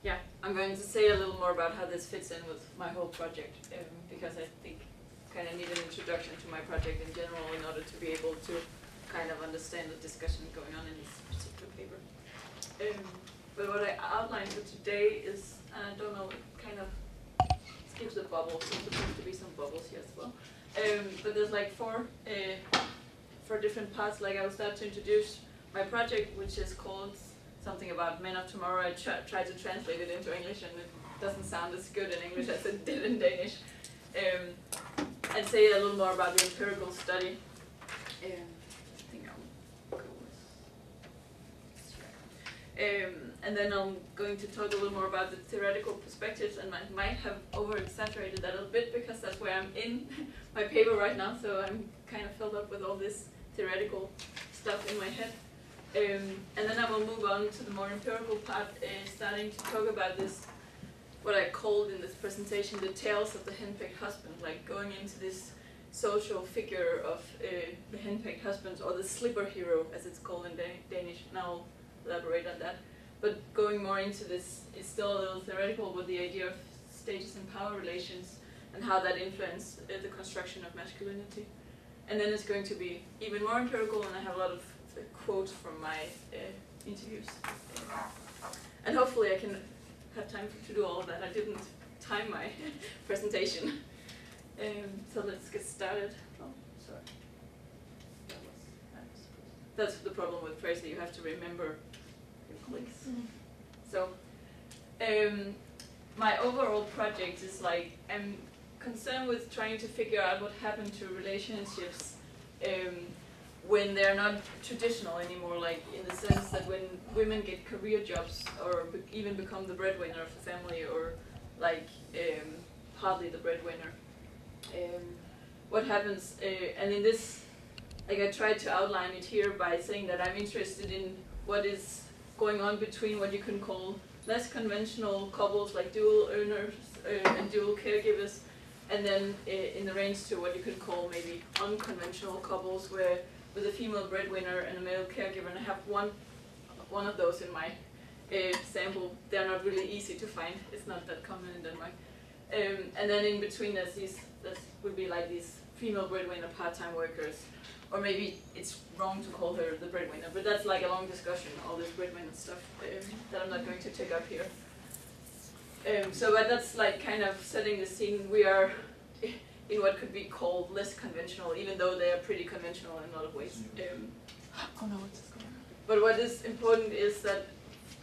Yeah, I'm going to say a little more about how this fits in with my whole project, because I think kind of need an introduction to my project in general in order to be able to kind of understand the discussion going on in this particular paper. But what I outlined for today is, I don't know, it kind of skips the bubbles. There's supposed to be some bubbles here as well. But there's like four different parts. Like I will start to introduce my project, which is called something about Men of Tomorrow. I tried to translate it into English and it doesn't sound as good in English as it did in Danish. I'd say a little more about the empirical study. I think I'll go with and then I'm going to talk a little more about the theoretical perspectives, and I might have over-exaggerated that a little bit because that's where I'm in my paper right now, so I'm kind of filled up with all this theoretical stuff in my head. And then I will move on to the more empirical part, starting to talk about this, what I called in this presentation, the tales of the henpecked husband, like going into this social figure of the henpecked husband, or the slipper hero, as it's called in Danish, and I'll elaborate on that. But going more into this is still a little theoretical with the idea of status and power relations and how that influence the construction of masculinity. And then it's going to be even more empirical, and I have a lot of quotes from my interviews. And hopefully I can have time to do all of that. I didn't time my presentation. So let's get started. Oh, sorry. That's the problem with Fraser, you have to remember your clicks. So, my overall project is like, I'm concerned with trying to figure out what happened to relationships when they're not traditional anymore, like in the sense that when women get career jobs or even become the breadwinner of the family, or like partly the breadwinner. What happens, and in this, like I tried to outline it here by saying that I'm interested in what is going on between what you can call less conventional couples like dual earners and dual caregivers, and then in the range to what you could call maybe unconventional couples where with a female breadwinner and a male caregiver, and I have one of those in my sample. They're not really easy to find. It's not that common in Denmark. And then in between there's these, that would be like these female breadwinner part-time workers, or maybe it's wrong to call her the breadwinner, but that's like a long discussion, all this breadwinner stuff that I'm not going to take up here. But that's like kind of setting the scene. We are in what could be called less conventional, even though they are pretty conventional in a lot of ways. Oh no, what's going on? But what is important is that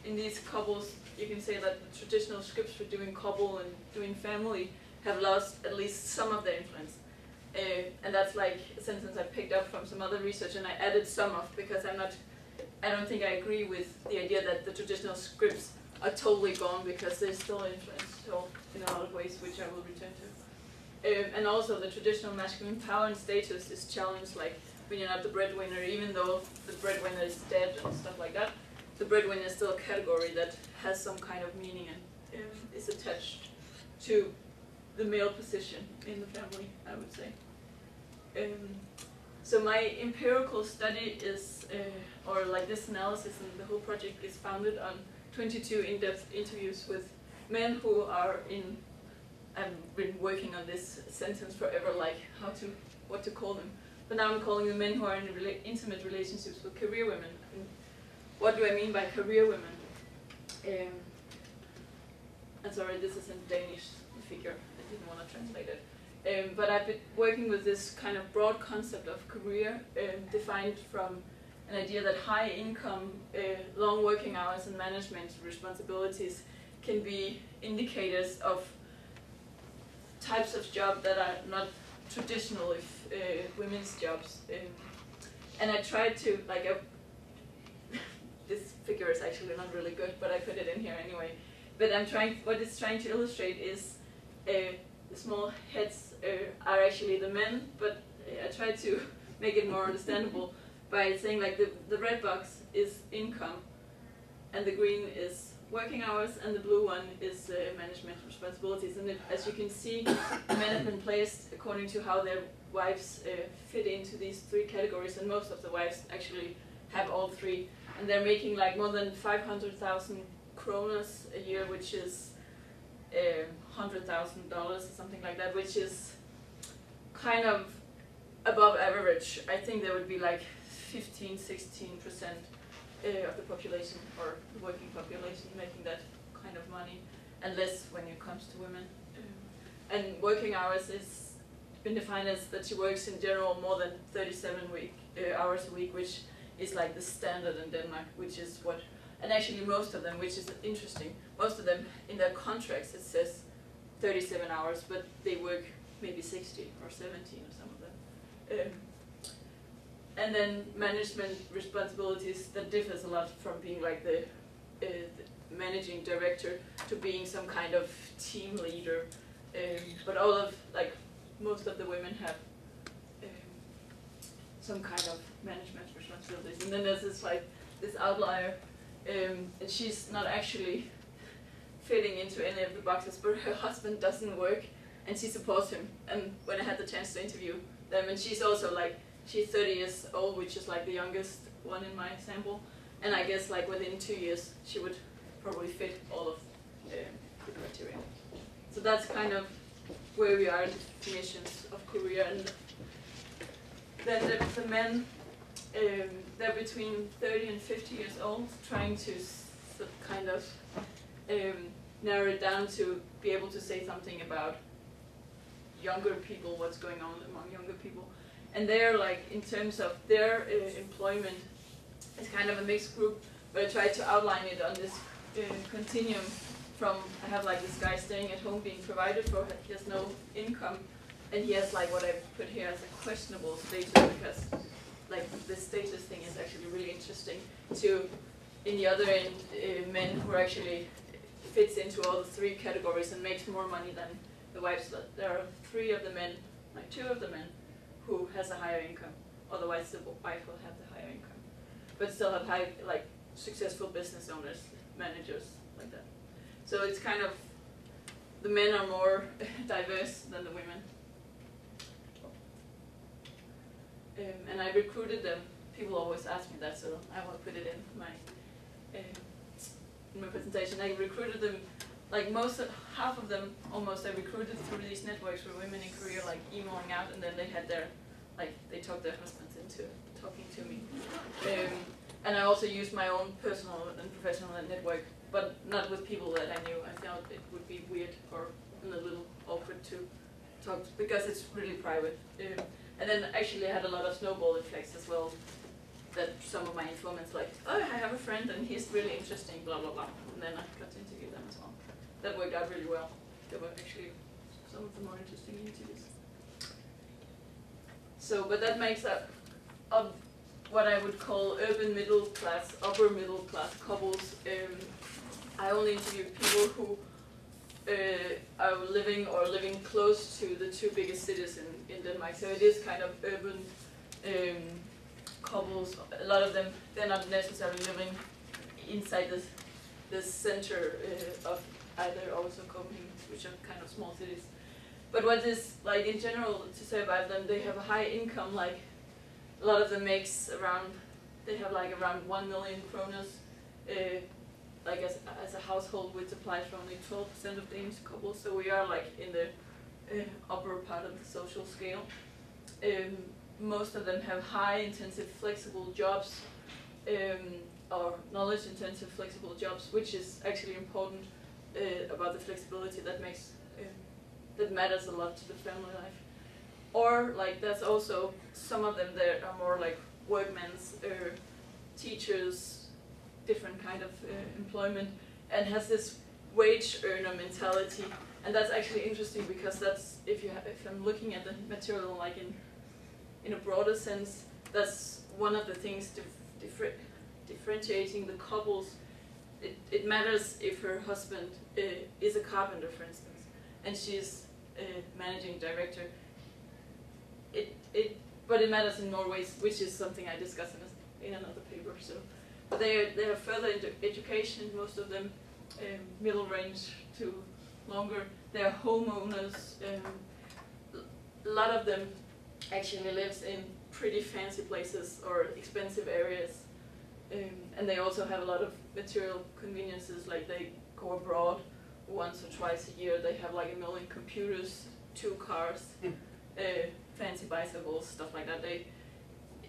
in these couples, you can say that the traditional scripts for doing couple and doing family have lost at least some of their influence. And that's like a sentence I picked up from some other research, and I added some of, because I don't think I agree with the idea that the traditional scripts are totally gone, because they're still influenced in a lot of ways, which I will return to. And also the traditional masculine power and status is challenged, like when you're not the breadwinner, even though the breadwinner is dead and stuff like that, the breadwinner is still a category that has some kind of meaning and is attached to the male position in the family, I would say. So my empirical study is, or like this analysis and the whole project is founded on 22 in-depth interviews with men who are in, I've been working on this sentence forever, like what to call them. But now I'm calling them men who are in intimate relationships with career women. And what do I mean by career women? I'm sorry, this is in Danish, the figure. I didn't want to translate it. But I've been working with this kind of broad concept of career, defined from an idea that high income, long working hours and management responsibilities can be indicators of types of jobs that are not traditional women's jobs. And I tried to, like, this figure is actually not really good, but I put it in here anyway. But what it's trying to illustrate is the small heads are actually the men, but I tried to make it more understandable by saying like the red box is income, and the green is working hours, and the blue one is management responsibilities. And as you can see, the men have been placed according to how their wives fit into these three categories, and most of the wives actually have all three. And they're making like more than 500,000 kronas a year, which is $100,000 or something like that, which is kind of above average. I think there would be like 15-16% of the population, or the working population, making that kind of money, and less when it comes to women. And working hours is been defined as that she works in general more than 37 hours a week, which is like the standard in Denmark, which is what, and actually most of them, which is interesting, most of them in their contracts it says 37 hours, but they work maybe 16 or 17 or some of them. And then management responsibilities, that differs a lot from being like the managing director to being some kind of team leader. But most of the women have some kind of management responsibilities. And then there's this outlier, and she's not actually fitting into any of the boxes, but her husband doesn't work, and she supports him. And when I had the chance to interview them, and she's also she's 30 years old, which is like the youngest one in my sample, and I guess like within 2 years she would probably fit all of the criteria. So that's kind of where we are in definitions of career. And then the men, they're between 30 and 50 years old, trying to kind of narrow it down to be able to say something about younger people, what's going on among younger people. And they're in terms of their employment, it's kind of a mixed group, but I tried to outline it on this continuum from, I have this guy staying at home being provided for, he has no income, and he has what I put here as a questionable status, because this status thing is actually really interesting, to, in the other end, men who are actually fits into all the three categories and makes more money than the wives. There are 3 of the men, 2 of the men, who has a higher income. Otherwise, the wife will have the higher income, but still have high, successful business owners, managers, like that. So it's kind of, the men are more diverse than the women. And I recruited them. People always ask me that, so I will put it in my presentation. I recruited them, half of them almost, I recruited through these networks for women in Korea, emailing out, and then they had their, they talked their husbands into talking to me. And I also used my own personal and professional network, but not with people that I knew. I felt it would be weird or a little awkward to talk, because it's really private. And then actually I had a lot of snowball effects as well, that some of my informants oh, I have a friend and he's really interesting, blah, blah, blah. And then I got to interview them as well. That worked out really well. They were actually some of the more interesting interviews. So, but that makes up of what I would call urban middle class, upper middle class couples. I only interview people who are living close to the 2 biggest cities in Denmark. So it is kind of urban couples. A lot of them, they're not necessarily living inside the center of either also Copenhagen, which are kind of small cities. But what is, in general, to say about them, they have a high income, a lot of them makes around, they have around 1 million kroners, as a household, which applies for only 12% of Danish couples, so we are in the upper part of the social scale. Most of them have high intensive flexible jobs, or knowledge intensive flexible jobs, which is actually important about the flexibility that makes that matters a lot to the family life. Or there's also some of them that are more workmen's, teachers, different kind of employment, and has this wage earner mentality. And that's actually interesting, because that's, if I'm looking at the material in a broader sense, that's one of the things differentiating the couples. It matters if her husband is a carpenter, for instance, and she's a managing director. But it matters in more ways, which is something I discuss in another paper. So, but they have further education. Most of them, middle range to longer. They are homeowners. A lot of them actually lives in pretty fancy places or expensive areas, and they also have a lot of material conveniences, like they go abroad once or twice a year. They have like 1 million computers, 2 cars, fancy bicycles, stuff like that. They,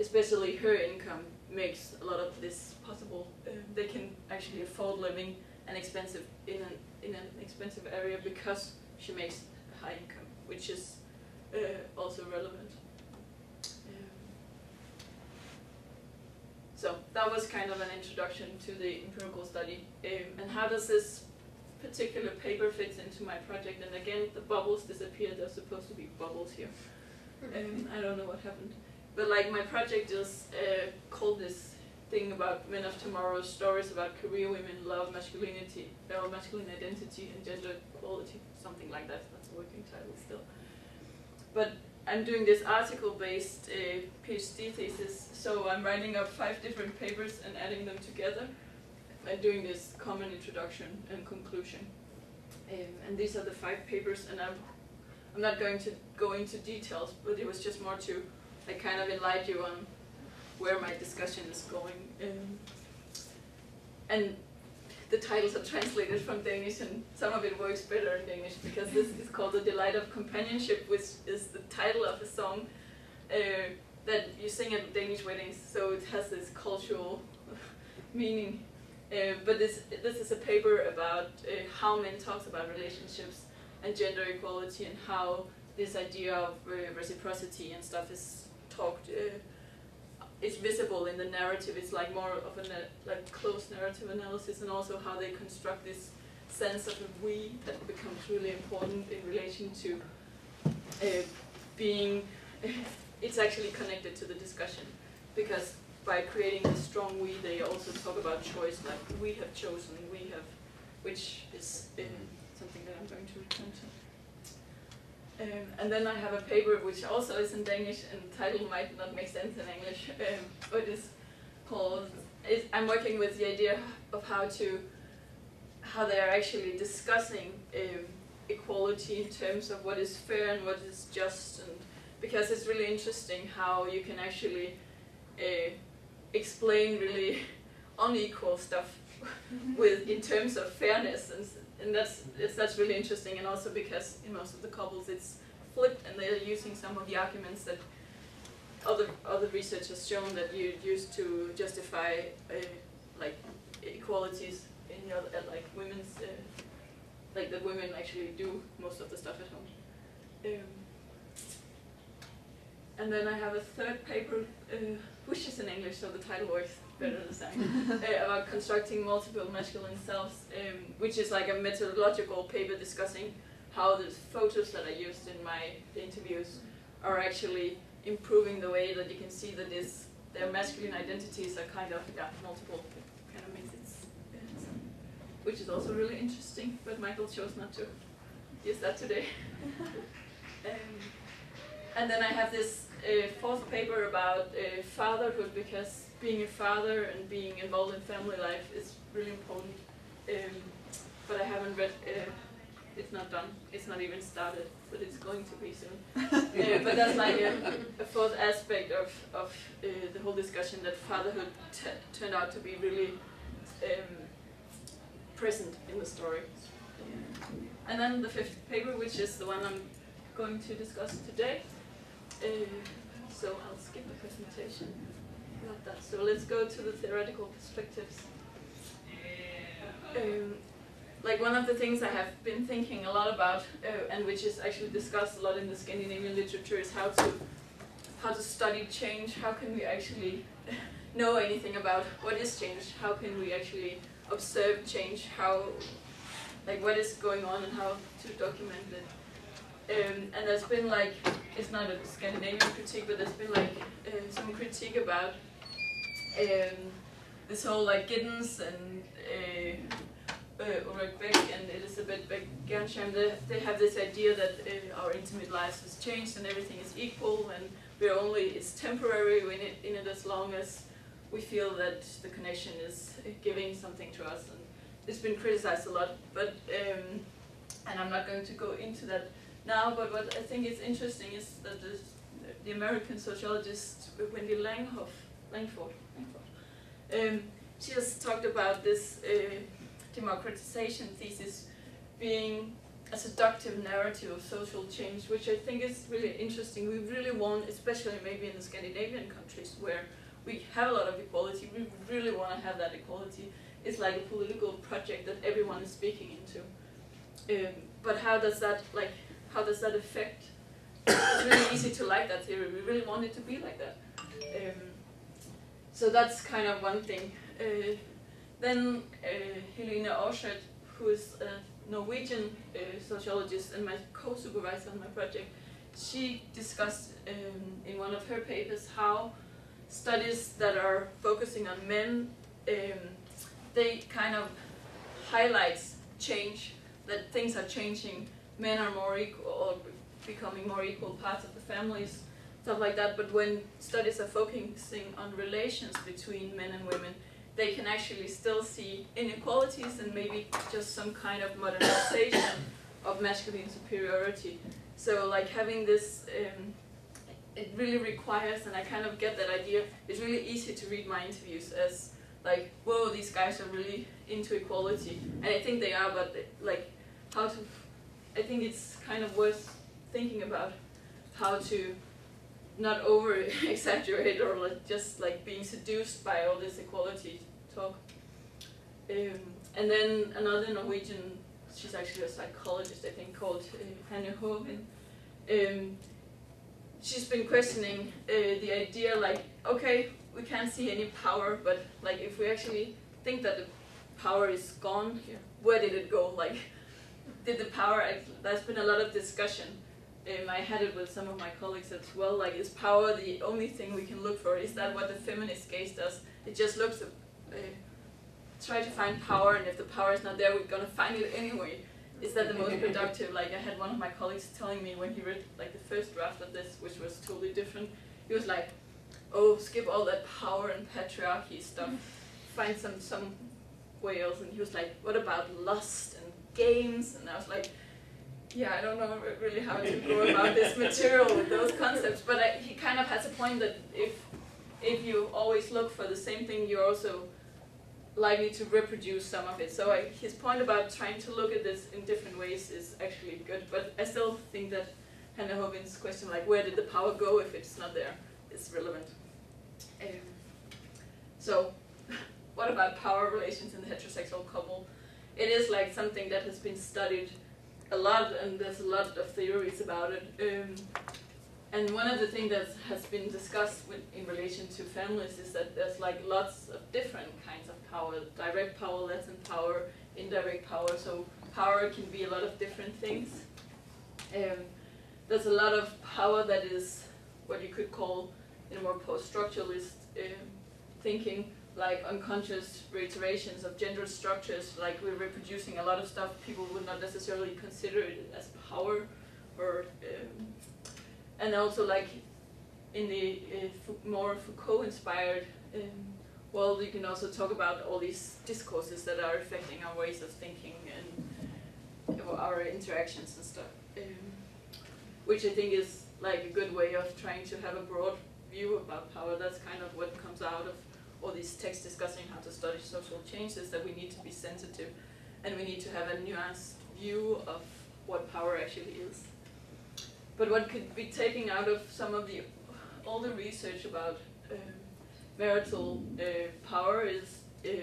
especially her income, makes a lot of this possible. They can actually afford living in an expensive area because she makes a high income, which is also relevant. So that was kind of an introduction to the empirical study. And how does this particular paper fit into my project? And again, the bubbles disappeared. There's supposed to be bubbles here. I don't know what happened. But like my project is called this thing about men of tomorrow, stories about career women, love, masculinity, masculine identity, and gender equality, something like that. That's a working title still. But I'm doing this article-based PhD thesis, so I'm writing up 5 different papers and adding them together, and doing this common introduction and conclusion. And these are the 5 papers, and I'm not going to go into details, but it was just more to kind of enlighten you on where my discussion is going. And the titles are translated from Danish, and some of it works better in Danish, because this is called The Delight of Companionship, which is the title of a song that you sing at Danish weddings, so it has this cultural meaning. But this is a paper about how men talk about relationships and gender equality, and how this idea of reciprocity and stuff is talked. It's visible in the narrative. It's like more of a close narrative analysis, and also how they construct this sense of a we that becomes really important in relation to being. It's actually connected to the discussion, because by creating this strong we, they also talk about choice, like we have chosen, we have, which is something that I'm going to return to. And then I have a paper which also is in Danish, and the title might not make sense in English, but it's called, I'm working with the idea of how they are actually discussing equality in terms of what is fair and what is just, and because it's really interesting how you can actually explain really unequal stuff in terms of fairness, and that's really interesting. And also because in most of the couples it's flipped, and they're using some of the arguments that other research has shown that you use to justify like equalities in like women's like that women actually do most of the stuff at home. And then I have a 3rd paper, which is in English, so the title works better this time, about constructing multiple masculine selves, which is like a methodological paper discussing how the photos that I used in my interviews are actually improving the way that you can see that their masculine identities are kind of multiple. It kind of makes it, which is also really interesting, but Michael chose not to use that today. And then I have this 4th paper about fatherhood, because being a father and being involved in family life is really important. But I haven't read, it's not done, it's not even started, but it's going to be soon. But that's like a 4th aspect of the whole discussion, that fatherhood turned out to be really present in the story. And then the 5th paper, which is the one I'm going to discuss today. So I'll skip the presentation about that. So let's go to the theoretical perspectives. Like one of the things I have been thinking a lot about, and which is actually discussed a lot in the Scandinavian literature, is how to study change. How can we actually know anything about what is change? How can we actually observe change? Like what is going on, and how to document it? And there's been like, it's not a Scandinavian critique, but there's been like some critique about this whole like Giddens and Ulrik Beck and Elisabeth Beck-Gernsham. They have this idea that our intimate lives has changed and everything is equal, and it's temporary in it as long as we feel that the connection is giving something to us. And it's been criticized a lot, but and I'm not going to go into that now, but what I think is interesting is that the American sociologist Wendy Langford she has talked about this democratization thesis being a seductive narrative of social change, which I think is really interesting. We really want, especially maybe in the Scandinavian countries where we have a lot of equality, we really want to have that equality. It's like a political project that everyone is speaking into. But how does that affect? It's really easy to like that theory. We really want it to be like that. So that's kind of one thing. Then Helene Aarseth, who is a Norwegian sociologist and my co-supervisor on my project, she discussed in one of her papers how studies that are focusing on men, they kind of highlights change, that things are changing, men are more equal or becoming more equal parts of the families, stuff like that. But when studies are focusing on relations between men and women, they can actually still see inequalities and maybe just some kind of modernization of masculine superiority. So like having this, it really requires, and I kind of get that idea, it's really easy to read my interviews as like, whoa, these guys are really into equality. And I think they are, but like I think it's kind of worth thinking about how to not over exaggerate or like just like being seduced by all this equality talk. And then another Norwegian, she's actually a psychologist, I think, called Hanne Hovin. She's been questioning the idea like, okay, we can't see any power, but like if we actually think that the power is gone, where did it go? Like, did the power, there's been a lot of discussion. I had it with some of my colleagues as well, like is power the only thing we can look for? Is that what the feminist gaze does? It just looks, try to find power, and if the power is not there, we're gonna find it anyway. Is that the most productive? Like I had one of my colleagues telling me when he read like the first draft of this, which was totally different, he was like, oh, skip all that power and patriarchy stuff, find some way else. And he was like, what about lust and games? And I was like, yeah, I don't know really how to go about this material with those concepts, but he kind of has a point that if you always look for the same thing, you're also likely to reproduce some of it. So his point about trying to look at this in different ways is actually good, but I still think that Hanne Hovin's question, like where did the power go if it's not there, is relevant. So what about power relations in the heterosexual couple? It is like something that has been studied a lot, and there's a lot of theories about it. And one of the things that has been discussed in relation to families is that there's like lots of different kinds of power: direct power, latent power, indirect power. So power can be a lot of different things. There's a lot of power that is what you could call, in a more post-structuralist thinking, like unconscious reiterations of gender structures, like we're reproducing a lot of stuff people would not necessarily consider it as power, or and also like in the more Foucault-inspired world, you can also talk about all these discourses that are affecting our ways of thinking and our interactions and stuff, which I think is like a good way of trying to have a broad view about power. That's kind of what comes out of all these texts discussing how to study social change, is that we need to be sensitive and we need to have a nuanced view of what power actually is. But what could be taken out of some of the older research about marital power is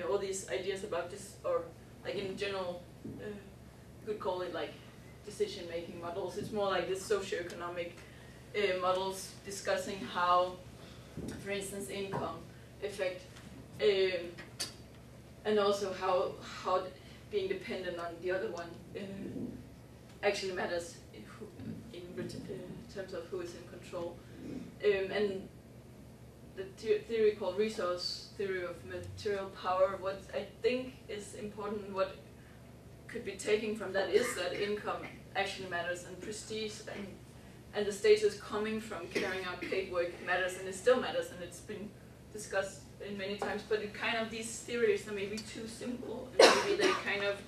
all these ideas about this, or like in general, you could call it like decision-making models. It's more like this socioeconomic models discussing how, for instance, income affect, and also how being dependent on the other one actually matters in terms of who is in control. And the theory called resource theory of material power, what I think is important, what could be taken from that, is that income actually matters, and prestige and the status coming from carrying out paid work matters, and it still matters, and it's been discussed in many times. But it kind of, these theories are maybe too simple, and maybe they kind of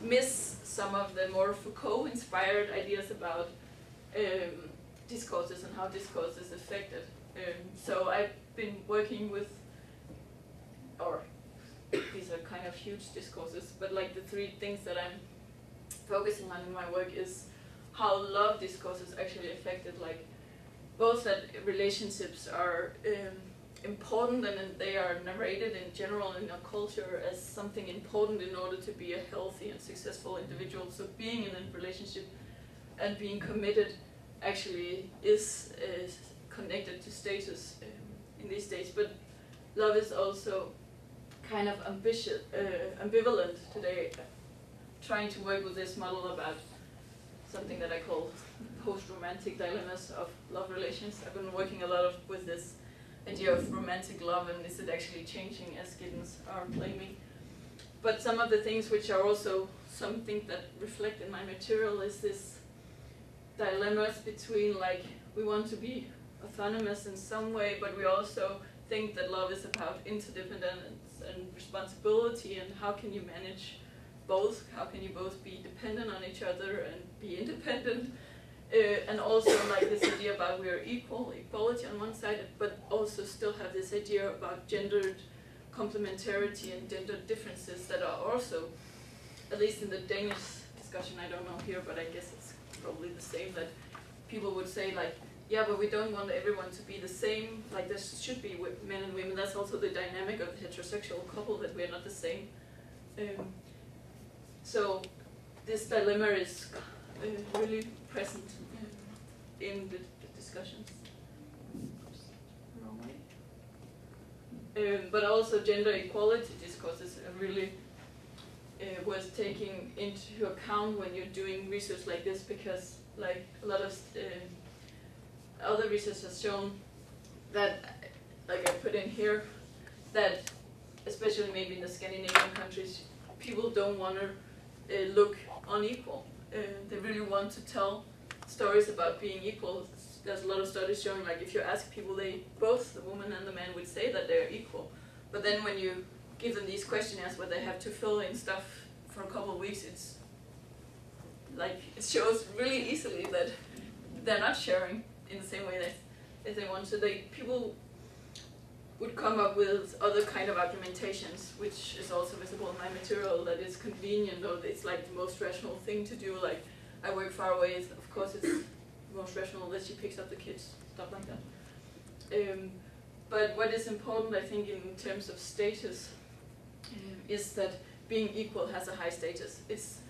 miss some of the more Foucault-inspired ideas about discourses and how discourse is affected. So I've been working with, or of huge discourses, but like the three things that I'm focusing on in my work is how love discourses actually affected, like both that relationships are important and they are narrated in general in our culture as something important in order to be a healthy and successful individual. So being in a relationship and being committed actually is connected to status in these days. But love is also kind of ambivalent today, trying to work with this model about something that I call post-romantic dilemmas of love relations. I've been working a lot with this idea of romantic love and is it actually changing as kittens are claiming. But some of the things which are also something that reflect in my material is this dilemmas between like we want to be autonomous in some way, but we also think that love is about interdependence and responsibility, and how can you manage both? How can you both be dependent on each other and be independent? And also like this idea about we are equality on one side, but also still have this idea about gendered complementarity and gender differences that are also, at least in the Danish discussion, I don't know here, but I guess it's probably the same, that people would say like, yeah, but we don't want everyone to be the same, like there should be with men and women. That's also the dynamic of the heterosexual couple, that we're not the same. So this dilemma is really present in the discussions. Oops, wrong way. But also gender equality discourses are really worth taking into account when you're doing research like this, because like a lot of other research has shown that, like I put in here, that especially maybe in the Scandinavian countries, people don't want to look unequal. They really want to tell stories about being equal. There's a lot of studies showing like if you ask people, both the woman and the man would say that they're equal. But then when you give them these questionnaires where they have to fill in stuff for a couple of weeks, it's like it shows really easily that they're not sharing in the same way that they want. So people would come up with other kind of argumentations, which is also visible in my material, that it's convenient or it's like the most rational thing to do. Like I work far away, of course it's the most rational that she picks up the kids, stuff like that. But what is important, I think, in terms of status, is that being equal has a high status. It's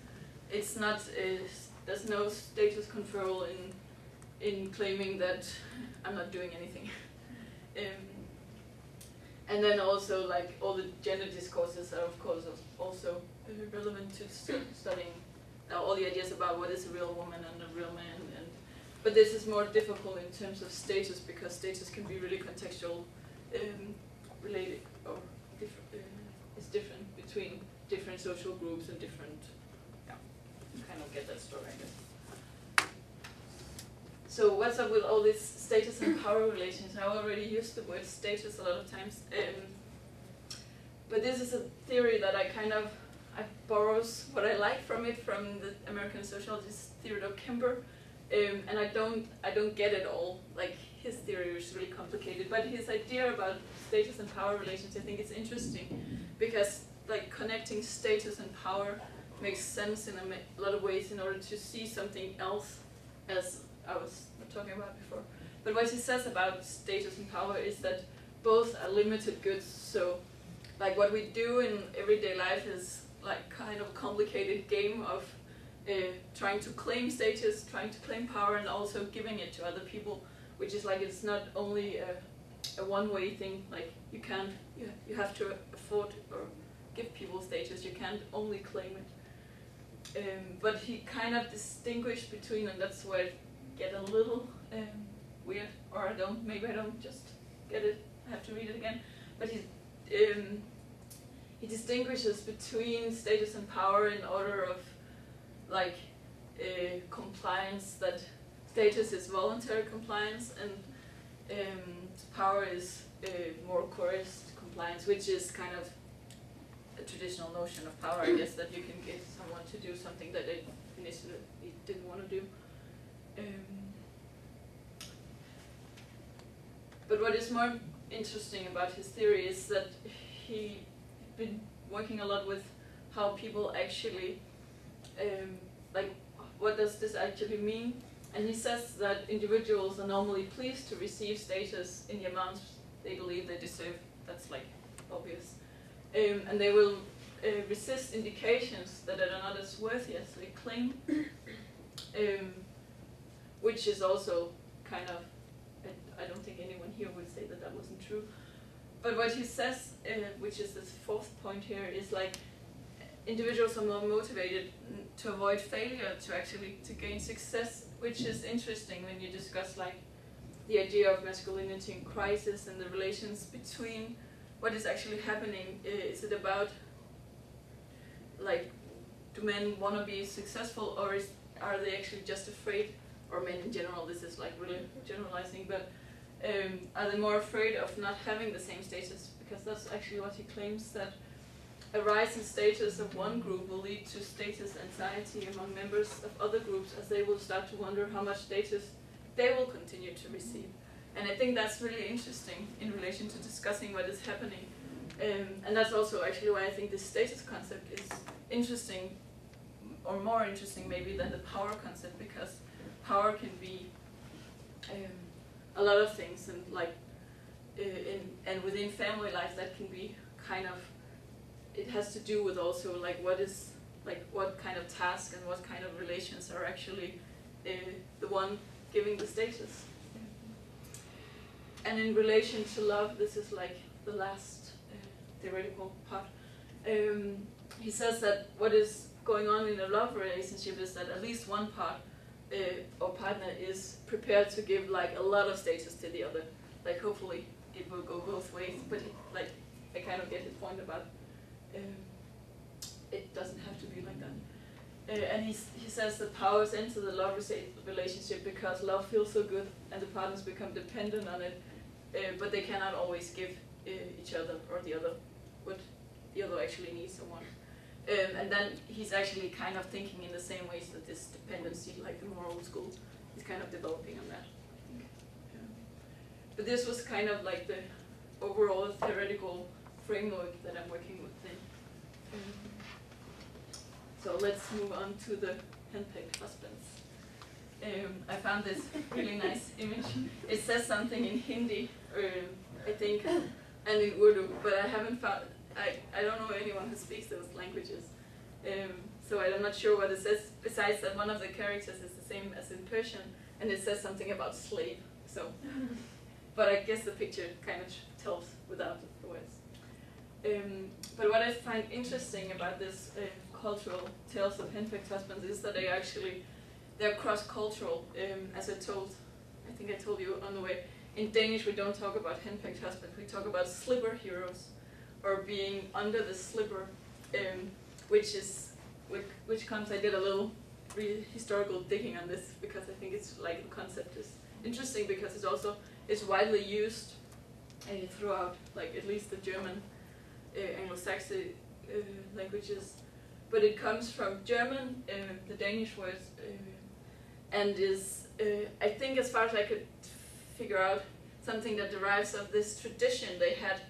not there's no status control in claiming that I'm not doing anything. And then also like all the gender discourses are of course also relevant to studying all the ideas about what is a real woman and a real man. But this is more difficult in terms of status, because status can be really contextual, related, or it's different between different social groups and different, yeah, you kind of get that story, I guess. So what's up with all this status and power relations? I already used the word status a lot of times, but this is a theory that I borrows what I like from it from the American sociologist Theodore Kemper, and I don't get it all. Like his theory is really complicated, but his idea about status and power relations, I think it's interesting, because like connecting status and power makes sense in a lot of ways in order to see something else, as I was talking about before. But what he says about status and power is that both are limited goods. So like what we do in everyday life is like kind of a complicated game of trying to claim status, trying to claim power, and also giving it to other people, which is like it's not only a one-way thing. Like you have to afford or give people status. You can't only claim it. But he kind of distinguished between, and that's where I get a little weird, or maybe I don't just get it. I have to read it again. But he distinguishes between status and power in order of like compliance, that status is voluntary compliance and power is more coerced compliance, which is kind of a traditional notion of power, I guess, that you can get someone to do something that they initially didn't want to do. But what is more interesting about his theory is that he been working a lot with how people actually, like, what does this actually mean? And he says that individuals are normally pleased to receive status in the amounts they believe they deserve. That's like obvious. And they will resist indications that are not as worthy as they claim, which is also kind of, I don't think anyone here would say that that wasn't true. But what he says, which is this fourth point here, is like individuals are more motivated to avoid failure to gain success, which is interesting when you discuss like the idea of masculinity in crisis and the relations between what is actually happening. Is it about like, do men want to be successful, or are they actually just afraid, or men in general, this is like really generalizing, but are they more afraid of not having the same status? Because that's actually what he claims, that a rise in status of one group will lead to status anxiety among members of other groups, as they will start to wonder how much status they will continue to receive. And I think that's really interesting in relation to discussing what is happening. And that's also actually why I think this status concept is interesting, or more interesting maybe than the power concept, because power can be a lot of things, and like and within family life that can be kind of, it has to do with also like what kind of task and what kind of relations are actually the one giving the status. And in relation to love, this is like the last theoretical part. He says that what is going on in a love relationship is that at least one part or partner is prepared to give like a lot of status to the other. Like hopefully it will go both ways, but like I kind of get his point about it doesn't have to be like that. And he says that powers enter the love relationship because love feels so good and the partners become dependent on it, but they cannot always give each other or the other what the other actually needs or wants. And then he's actually kind of thinking in the same ways that this dependency, like the moral school, is kind of developing on that, I think. But this was kind of like the overall theoretical framework that I'm working within. So let's move on to the henpecked husbands. I found this really nice image. It says something in Hindi, I think, and in Urdu, but I haven't found. I don't know anyone who speaks those languages, so I'm not sure what it says, besides that one of the characters is the same as in Persian, and it says something about slave, so, but I guess the picture kind of tells without the words. But what I find interesting about this cultural tales of henpecked husbands is that they're cross-cultural, as I think I told you on the way. In Danish we don't talk about henpecked husbands, we talk about slipper heroes, or being under the slipper, which comes, I did a little historical digging on this, because I think it's like the concept is interesting, because it's widely used throughout, like at least the German, Anglo-Saxon languages, but it comes from German, the Danish words, and is, I think as far as I could figure out, something that derives of this tradition they had,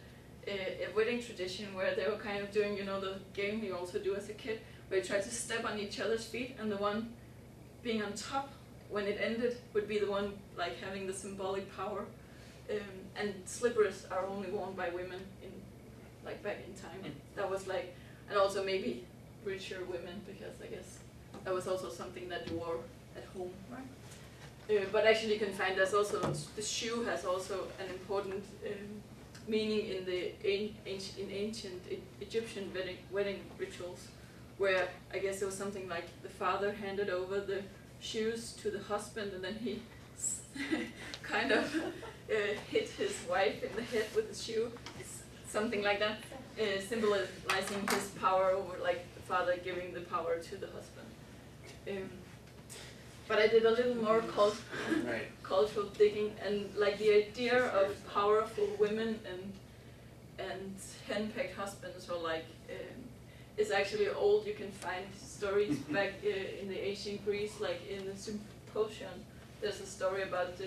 a wedding tradition where they were kind of doing, the game you also do as a kid, where you try to step on each other's feet, and the one being on top when it ended would be the one like having the symbolic power. And slippers are only worn by women in like back in time. That was like, and also maybe richer women, because I guess that was also something that you wore at home, right? But actually you can find there's also, the shoe has also an important meaning in the ancient Egyptian wedding rituals, where I guess it was something like the father handed over the shoes to the husband, and then he kind of hit his wife in the head with the shoe. It's something like that, symbolizing his power over, like the father giving the power to the husband. But I did a little more cultural digging, and like the idea of powerful women and henpecked husbands, or like is actually old. You can find stories back in the ancient Greece, like in the Symposium. There's a story about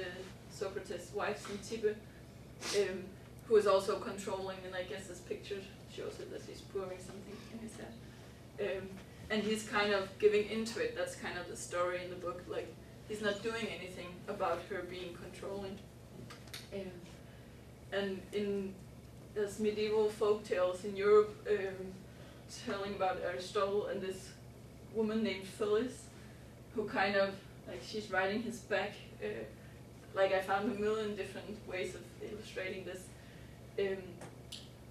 Socrates' wife Xanthippe, who is also controlling, and I guess this picture shows it that he's pouring something in his head. And he's kind of giving into it. That's kind of the story in the book. Like, he's not doing anything about her being controlling. And there's medieval folk tales in Europe telling about Aristotle and this woman named Phyllis, who kind of, like, she's riding his back. Like, I found a million different ways of illustrating this.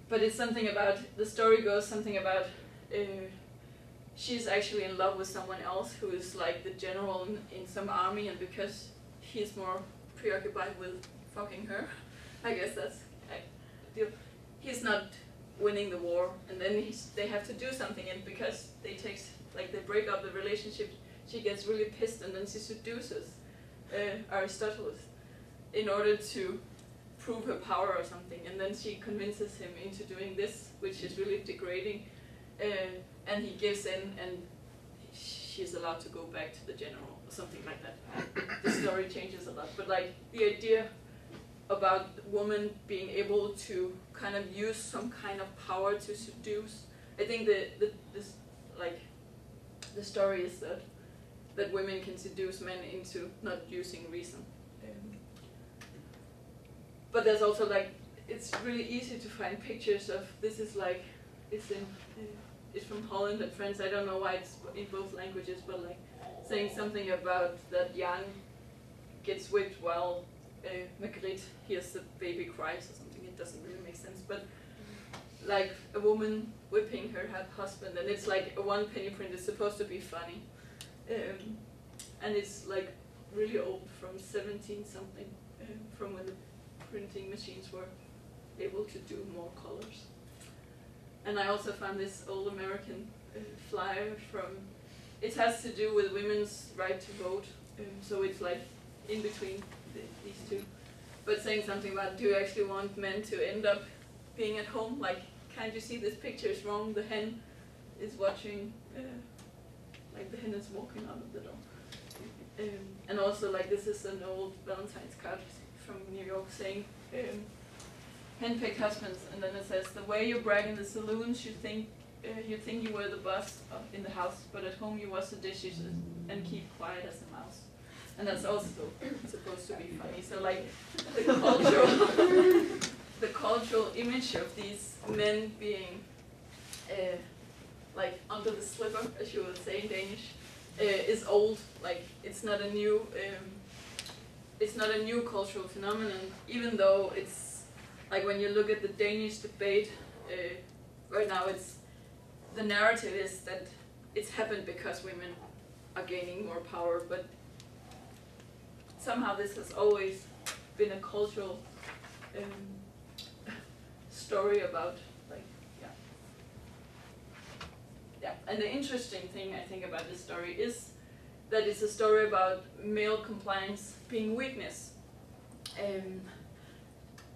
But it's something about, the story goes something about, she's actually in love with someone else who is like the general in some army, and because he's more preoccupied with fucking her, I guess that's the deal. He's not winning the war, and then they have to do something, and because they break up the relationship, she gets really pissed, and then she seduces Aristotle in order to prove her power or something, and then she convinces him into doing this, which is really degrading, and he gives in, and she's allowed to go back to the general or something like that. The story changes a lot, but like the idea about the woman being able to kind of use some kind of power to seduce. I think the story is that women can seduce men into not using reason. But there's also like, it's really easy to find pictures of, this is like, it's from Holland and French, I don't know why it's in both languages, but like saying something about that Jan gets whipped while Marguerite hears the baby cries or something. It doesn't really make sense, but like a woman whipping her husband, and it's like a 1 penny print. It's supposed to be funny, and it's like really old, from 17 something, from when the printing machines were able to do more colors. And I also found this old American flyer from, it has to do with women's right to vote, so it's like in between these two, but saying something about, do you actually want men to end up being at home? Like, can't you see this picture is wrong? The hen is watching, like the hen is walking out of the door. And also, like, this is an old Valentine's card from New York saying, henpecked husbands, and then it says, the way you brag in the saloons, you think you were the boss in the house, but at home you wash the dishes and keep quiet as a mouse. And that's also supposed to be funny. So like the cultural image of these men being like under the slipper, as you would say in Danish, is old. Like, it's not a new cultural phenomenon, even though it's like, when you look at the Danish debate right now, the narrative is that it's happened because women are gaining more power, but somehow this has always been a cultural story about, like, yeah. And the interesting thing I think about this story is that it's a story about male compliance being weakness.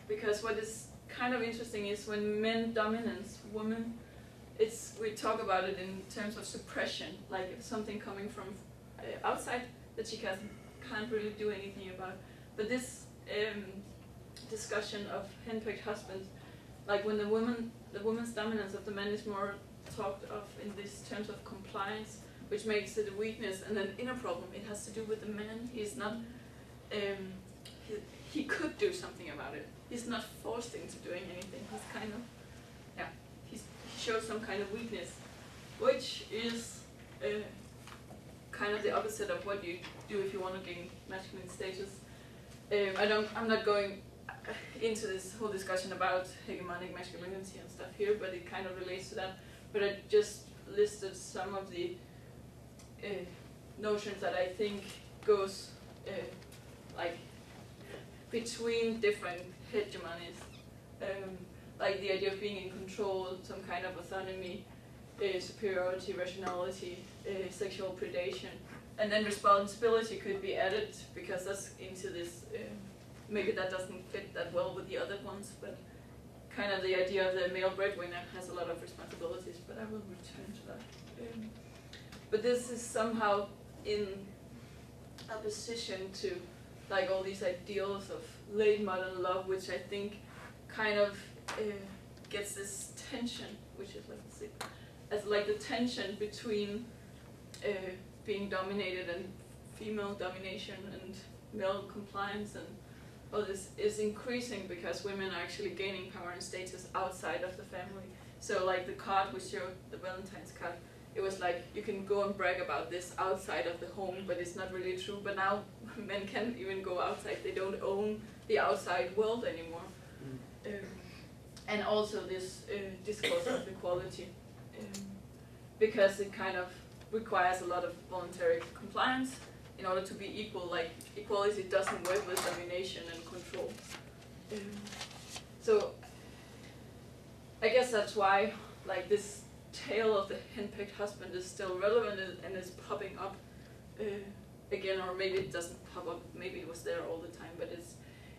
Because what is kind of interesting is when men dominance women, we talk about it in terms of suppression, like something coming from outside that she can't really do anything about. But this discussion of henpecked husbands, like when the woman's dominance of the man is more talked of in these terms of compliance, which makes it a weakness and an inner problem. It has to do with the man. He's not, he could do something about it. He's not forced into doing anything. He's kind of, he shows some kind of weakness, which is kind of the opposite of what you do if you want to gain masculine status. I'm not going into this whole discussion about hegemonic masculinity and stuff here, but it kind of relates to that. But I just listed some of the notions that I think goes like between different hegemonies, like the idea of being in control, some kind of autonomy, superiority, rationality, sexual predation, and then responsibility could be added, because that's into this, maybe that doesn't fit that well with the other ones, but kind of the idea of the male breadwinner has a lot of responsibilities, but I will return to that. But this is somehow in opposition to like all these ideals of late modern love, which I think kind of gets this tension, which is like as like the tension between being dominated and female domination and male compliance and all this is increasing because women are actually gaining power and status outside of the family. So like the card we showed, the Valentine's card, it was like you can go and brag about this outside of the home, but it's not really true. But now men can't even go outside. They don't own the outside world anymore. And also this discourse of equality, because it kind of requires a lot of voluntary compliance in order to be equal. Like equality doesn't work with domination and control. So I guess that's why like this tale of the henpecked husband is still relevant and is popping up again, or maybe it doesn't pop up, maybe it was there all the time, but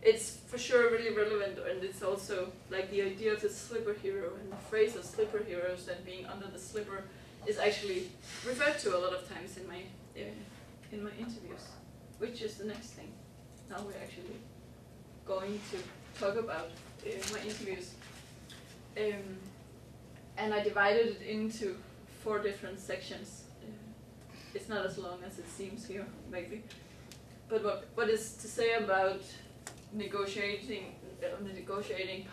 it's for sure really relevant. And it's also like the idea of the slipper hero and the phrase of slipper heroes and being under the slipper is actually referred to a lot of times in my interviews, which is the next thing. Now we're actually going to talk about my interviews. And I divided it into 4 different sections. It's not as long as it seems here, maybe. But what is to say about negotiating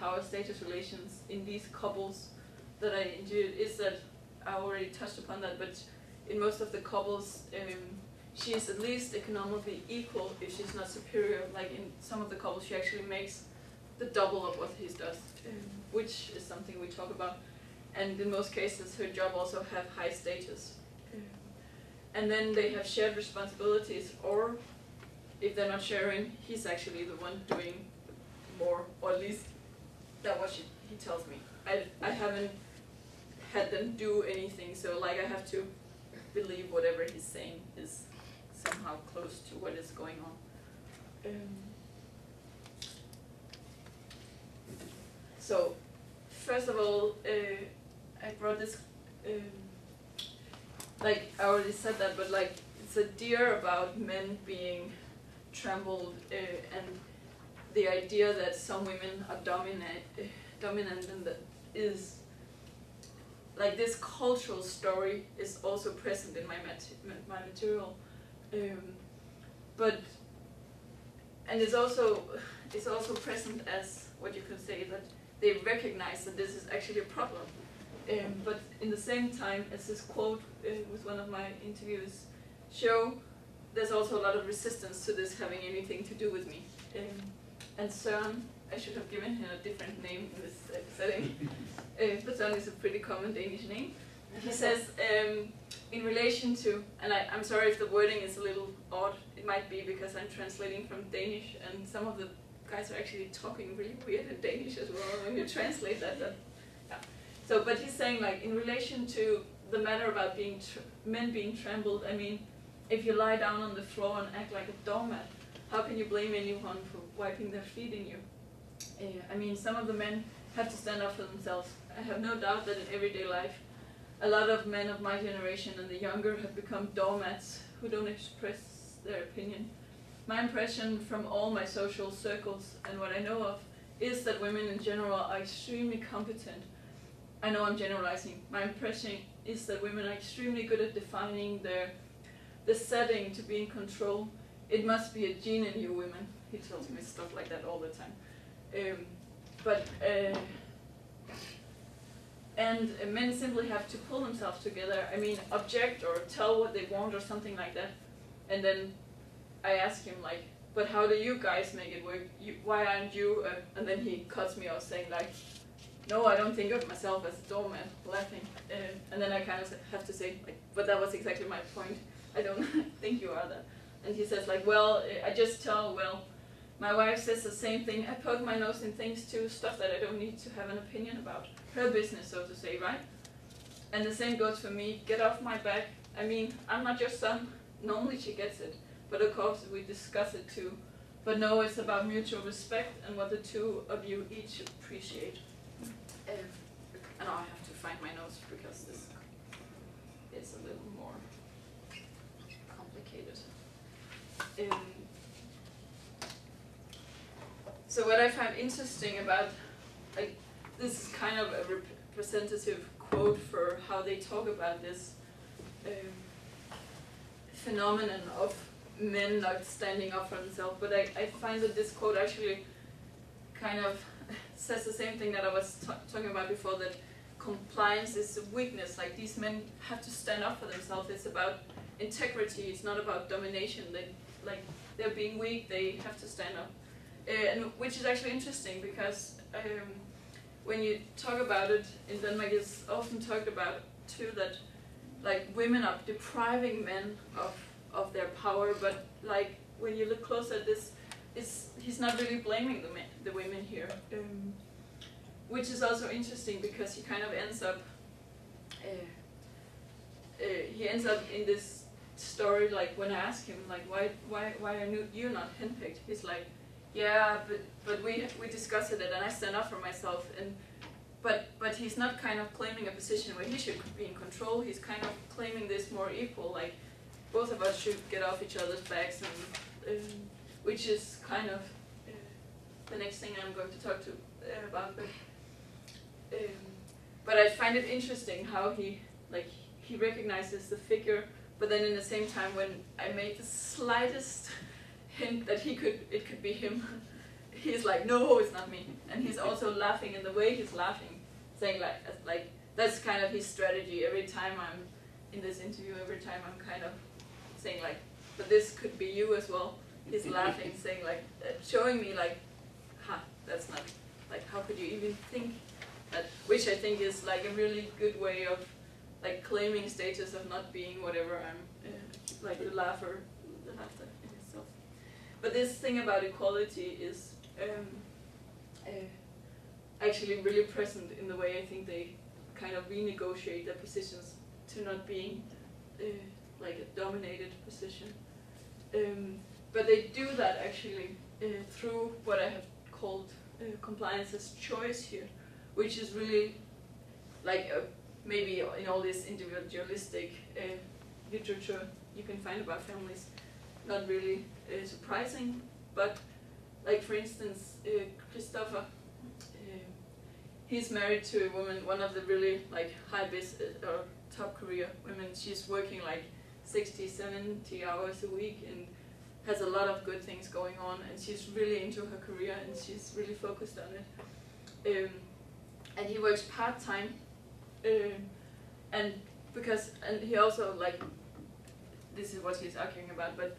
power status relations in these couples that I interviewed is that I already touched upon that, but in most of the couples, she is at least economically equal if she's not superior. Like in some of the couples, she actually makes the double of what he does, which is something we talk about. And in most cases, her job also have high status. And then they have shared responsibilities, or if they're not sharing, he's actually the one doing more, or at least that's what he tells me. I haven't had them do anything, so like I have to believe whatever he's saying is somehow close to what is going on. So, first of all, I brought this, like I already said that, but like it's a deer about men being trampled and the idea that some women are dominant and that is, like this cultural story is also present in my material. And it's also present as what you could say that they recognize that this is actually a problem. But in the same time, as this quote with one of my interviews show, there's also a lot of resistance to this having anything to do with me. And Søren, I should have given him a different name in this setting, but Søren is a pretty common Danish name. He says, in relation to, and I'm sorry if the wording is a little odd, it might be because I'm translating from Danish, and some of the guys are actually talking really weird in Danish as well when you translate that. Yeah. So, but he's saying like, in relation to the matter about men being trampled, I mean, if you lie down on the floor and act like a doormat, how can you blame anyone for wiping their feet in you? I mean, some of the men have to stand up for themselves. I have no doubt that in everyday life, a lot of men of my generation and the younger have become doormats who don't express their opinion. My impression from all my social circles and what I know of is that women in general are extremely competent. I know I'm generalizing. My impression is that women are extremely good at defining the setting to be in control. It must be a gene in you women. He tells me stuff like that all the time. And men simply have to pull themselves together. I mean, object or tell what they want or something like that. And then I ask him like, but how do you guys make it work? Why aren't you? And then he cuts me off saying like, no, I don't think of myself as a doormat, laughing. And then I kind of have to say like, but that was exactly my point. I don't think you are that. And he says like, well, I just tell, well, my wife says the same thing. I poke my nose in things too, stuff that I don't need to have an opinion about. Her business, so to say, right? And the same goes for me. Get off my back. I mean, I'm not your son. Normally she gets it. But of course we discuss it too. But no, it's about mutual respect and what the two of you each appreciate. And now I have to find my notes because this is a little more complicated. So what I find interesting about, like, this is kind of a representative quote for how they talk about this phenomenon of men not standing up for themselves. But I find that this quote actually kind of says the same thing that I was talking about before, that compliance is a weakness. Like, these men have to stand up for themselves. It's about integrity. It's not about domination. They're being weak. They have to stand up, and which is actually interesting because when you talk about it in Denmark, it's often talked about too that like women are depriving men of their power. But like when you look closer at this, he's not really blaming the women here. Which is also interesting because he kind of ends up in this story, like when I ask him like why are you not henpecked, he's like, yeah, but we discussed it and I stand up for myself, and but he's not kind of claiming a position where he should be in control. He's kind of claiming this more equal, like both of us should get off each other's backs, and which is kind of the next thing I'm going to talk to about. But I find it interesting how he recognizes the figure, but then in the same time, when I made the slightest hint that it could be him, he's like, no, it's not me, and he's also laughing in the way he's laughing, saying like that's kind of his strategy. Every time I'm in this interview, every time I'm kind of saying like, but this could be you as well. He's laughing, saying like, showing me like, that's not, like, how could you even think that? Which I think is like a really good way of like claiming status of not being whatever I'm, like the laughter in itself. But this thing about equality is actually really present in the way I think they kind of renegotiate their positions to not being like a dominated position. But they do that actually through what I have called compliance as choice here, which is really like maybe in all this individualistic literature you can find about families, not really surprising. But like for instance, Christopher, he's married to a woman, one of the really like high business or top career women. She's working like 60, 70 hours a week and has a lot of good things going on, and she's really into her career and she's really focused on it. And he works part-time, and he also, like, this is what he's arguing about, but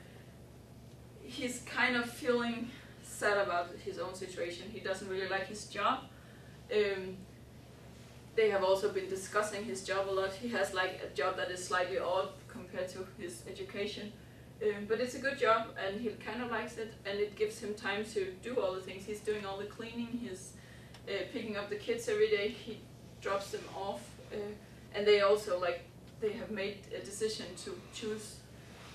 he's kind of feeling sad about his own situation. He doesn't really like his job. They have also been discussing his job a lot. He has like a job that is slightly odd compared to his education. But it's a good job and he kind of likes it, and it gives him time to do all the things. He's doing all the cleaning, he's picking up the kids every day, he drops them off, and they also they have made a decision to choose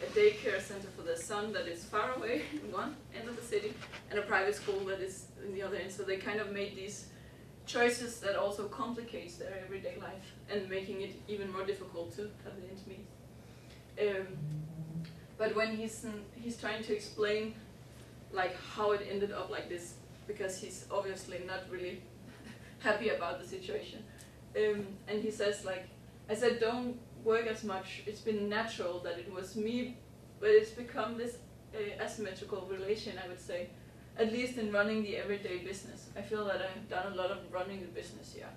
a daycare center for their son that is far away in one end of the city and a private school that is in the other end. So they kind of made these choices that also complicates their everyday life and making it even more difficult to have the intimacy. But when he's trying to explain like how it ended up like this, because he's obviously not really happy about the situation, and he says like, I said, don't work as much, it's been natural that it was me, but it's become this asymmetrical relation, I would say, at least in running the everyday business. I feel that I've done a lot of running the business, yeah.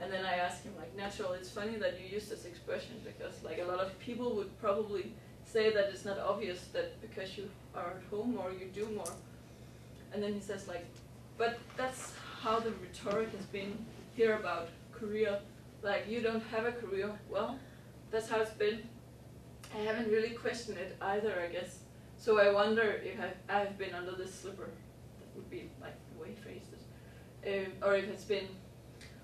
And then I asked him like, natural, it's funny that you use this expression, because like a lot of people would probably say that it's not obvious that because you are at home or you do more. And then he says like, but that's how the rhetoric has been here about career. Like, you don't have a career. Well, that's how it's been. I haven't really questioned it either, I guess. So I wonder if I've been under this slipper. That would be like the way he phrased it. Or if it's been,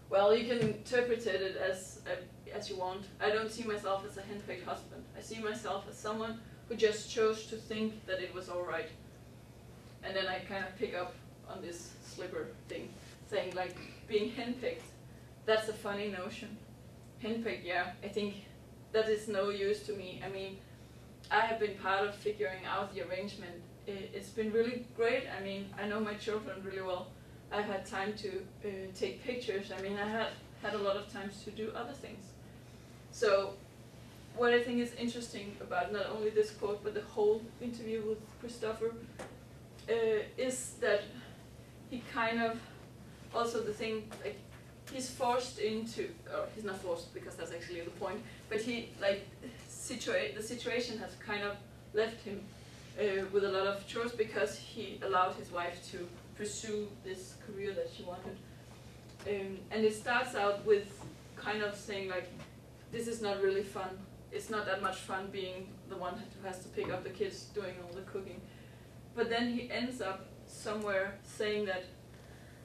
well, you can interpret it as you want. I don't see myself as a henpecked husband. I see myself as someone who just chose to think that it was all right. And then I kind of pick up on this slipper thing, saying like, being henpecked, that's a funny notion. Henpecked, yeah, I think that is no use to me. I mean, I have been part of figuring out the arrangement. It's been really great. I mean, I know my children really well, I had time to take pictures. I mean, I had a lot of times to do other things. So what I think is interesting about not only this quote but the whole interview with Christopher is that he kind of also the thing, like, he's forced into, or he's not forced because that's actually the point, but he, like, the situation has kind of left him with a lot of chores because he allowed his wife to pursue this career that she wanted. And it starts out with kind of saying, like, this is not really fun. It's not that much fun being the one who has to pick up the kids, doing all the cooking. But then he ends up somewhere saying that,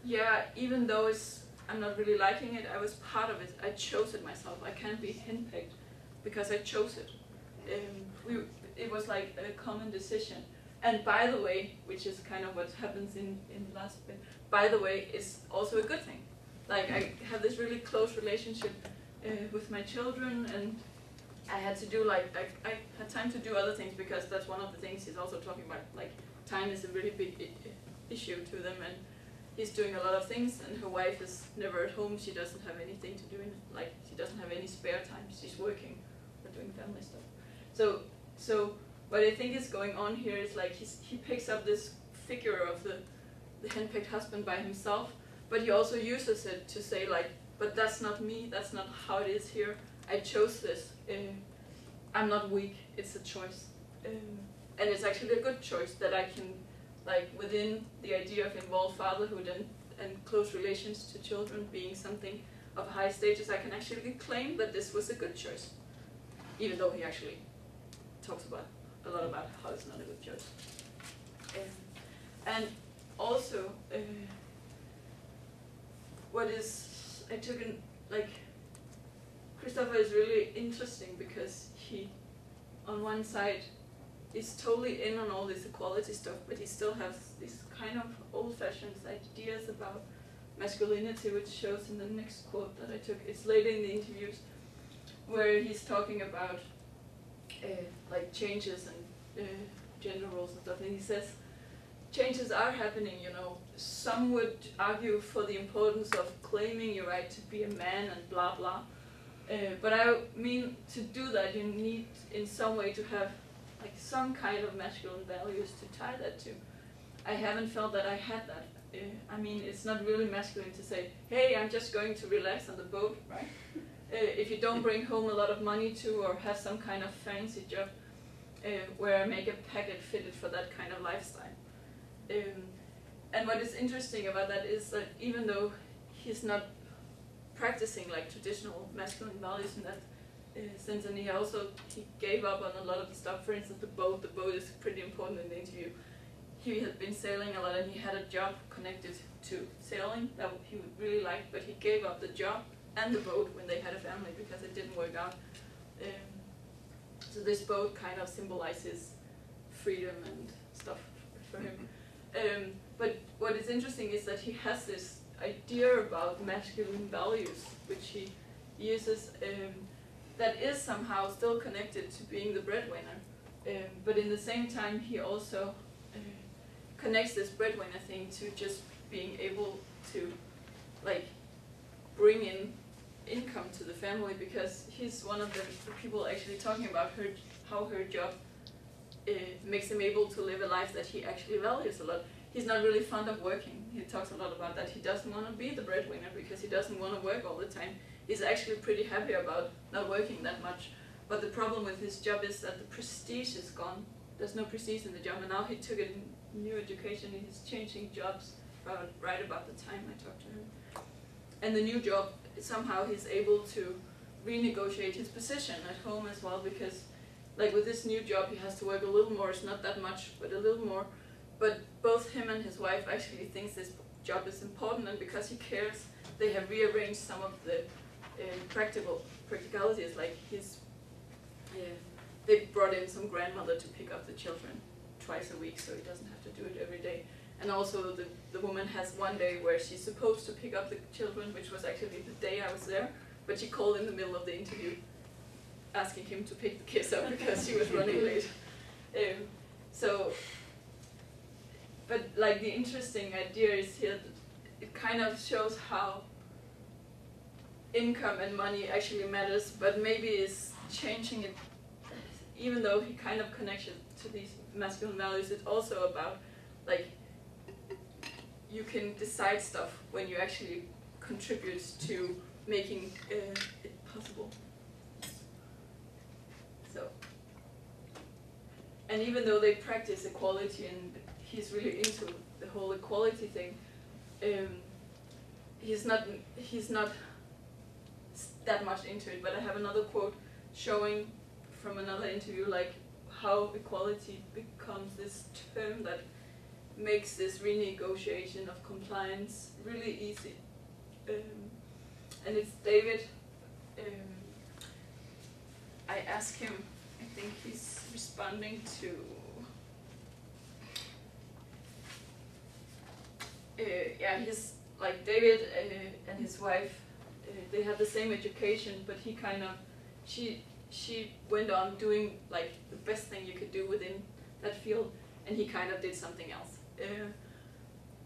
yeah, even though I'm not really liking it, I was part of it. I chose it myself. I can't be henpecked because I chose it. It was like a common decision. And by the way, which is kind of what happens in the last bit, by the way, is also a good thing. Like, I have this really close relationship with my children, and I had to do, like, I had time to do other things because that's one of the things he's also talking about. Like, time is a really big issue to them, and he's doing a lot of things, and her wife is never at home. She doesn't have anything to do, like, she doesn't have any spare time. She's working or doing family stuff. So what I think is going on here is, like, he picks up this figure of the henpecked husband by himself, but he also uses it to say, like, but that's not me, that's not how it is here. I chose this. I'm not weak, it's a choice. And it's actually a good choice that I can, like, within the idea of involved fatherhood and close relations to children being something of high status, I can actually claim that this was a good choice, even though he actually talks a lot about how it's not a good choice. And also, Christopher is really interesting because he, on one side, is totally in on all this equality stuff, but he still has these kind of old-fashioned ideas about masculinity, which shows in the next quote that I took. It's later in the interviews, where he's talking about like changes and gender roles and stuff, and he says, changes are happening, you know. Some would argue for the importance of claiming your right to be a man and blah blah. But I mean, to do that, you need in some way to have, like, some kind of masculine values to tie that to. I haven't felt that I had that. I mean, it's not really masculine to say, hey, I'm just going to relax on the boat, right? If you don't bring home a lot of money to, or have some kind of fancy job where I make a packet fitted for that kind of lifestyle. And what is interesting about that is that even though he's not practicing, like, traditional masculine values in that sense, and he gave up on a lot of the stuff. For instance, the boat is pretty important in the interview. He had been sailing a lot, and he had a job connected to sailing that he would really like, but he gave up the job and the boat when they had a family because it didn't work out. So this boat kind of symbolizes freedom and stuff for him. But what is interesting is that he has this idea about masculine values, which he uses, that is somehow still connected to being the breadwinner. But in the same time, he also connects this breadwinner thing to just being able to, like, bring in income to the family, because he's one of the people actually talking about how her job makes him able to live a life that he actually values a lot. He's not really fond of working. He talks a lot about that. He doesn't want to be the breadwinner because he doesn't want to work all the time. He's actually pretty happy about not working that much. But the problem with his job is that the prestige is gone. There's no prestige in the job, and now he took it in new education, and he's changing jobs right about the time I talked to him. And the new job, somehow he's able to renegotiate his position at home as well, because, like, with this new job he has to work a little more. It's not that much, but a little more. But both him and his wife actually thinks this job is important, and because he cares, they have rearranged some of the practicalities. Like, they brought in some grandmother to pick up the children twice a week, so he doesn't have to do it every day. And also the woman has one day where she's supposed to pick up the children, which was actually the day I was there, but she called in the middle of the interview asking him to pick the kids up because she was running late. But, like, the interesting idea is here it kind of shows how income and money actually matters, but maybe is changing it. Even though he kind of connects it to these masculine values, it's also about like you can decide stuff when you actually contribute to making it possible. So, and even though they practice equality and he's really into the whole equality thing, he's not that much into it. But I have another quote showing from another interview like how equality becomes this term that makes this renegotiation of compliance really easy. And it's David. I asked him, I think he's responding to he's like David and his wife, they have the same education, but he kind of she went on doing like the best thing you could do within that field, and he kind of did something else,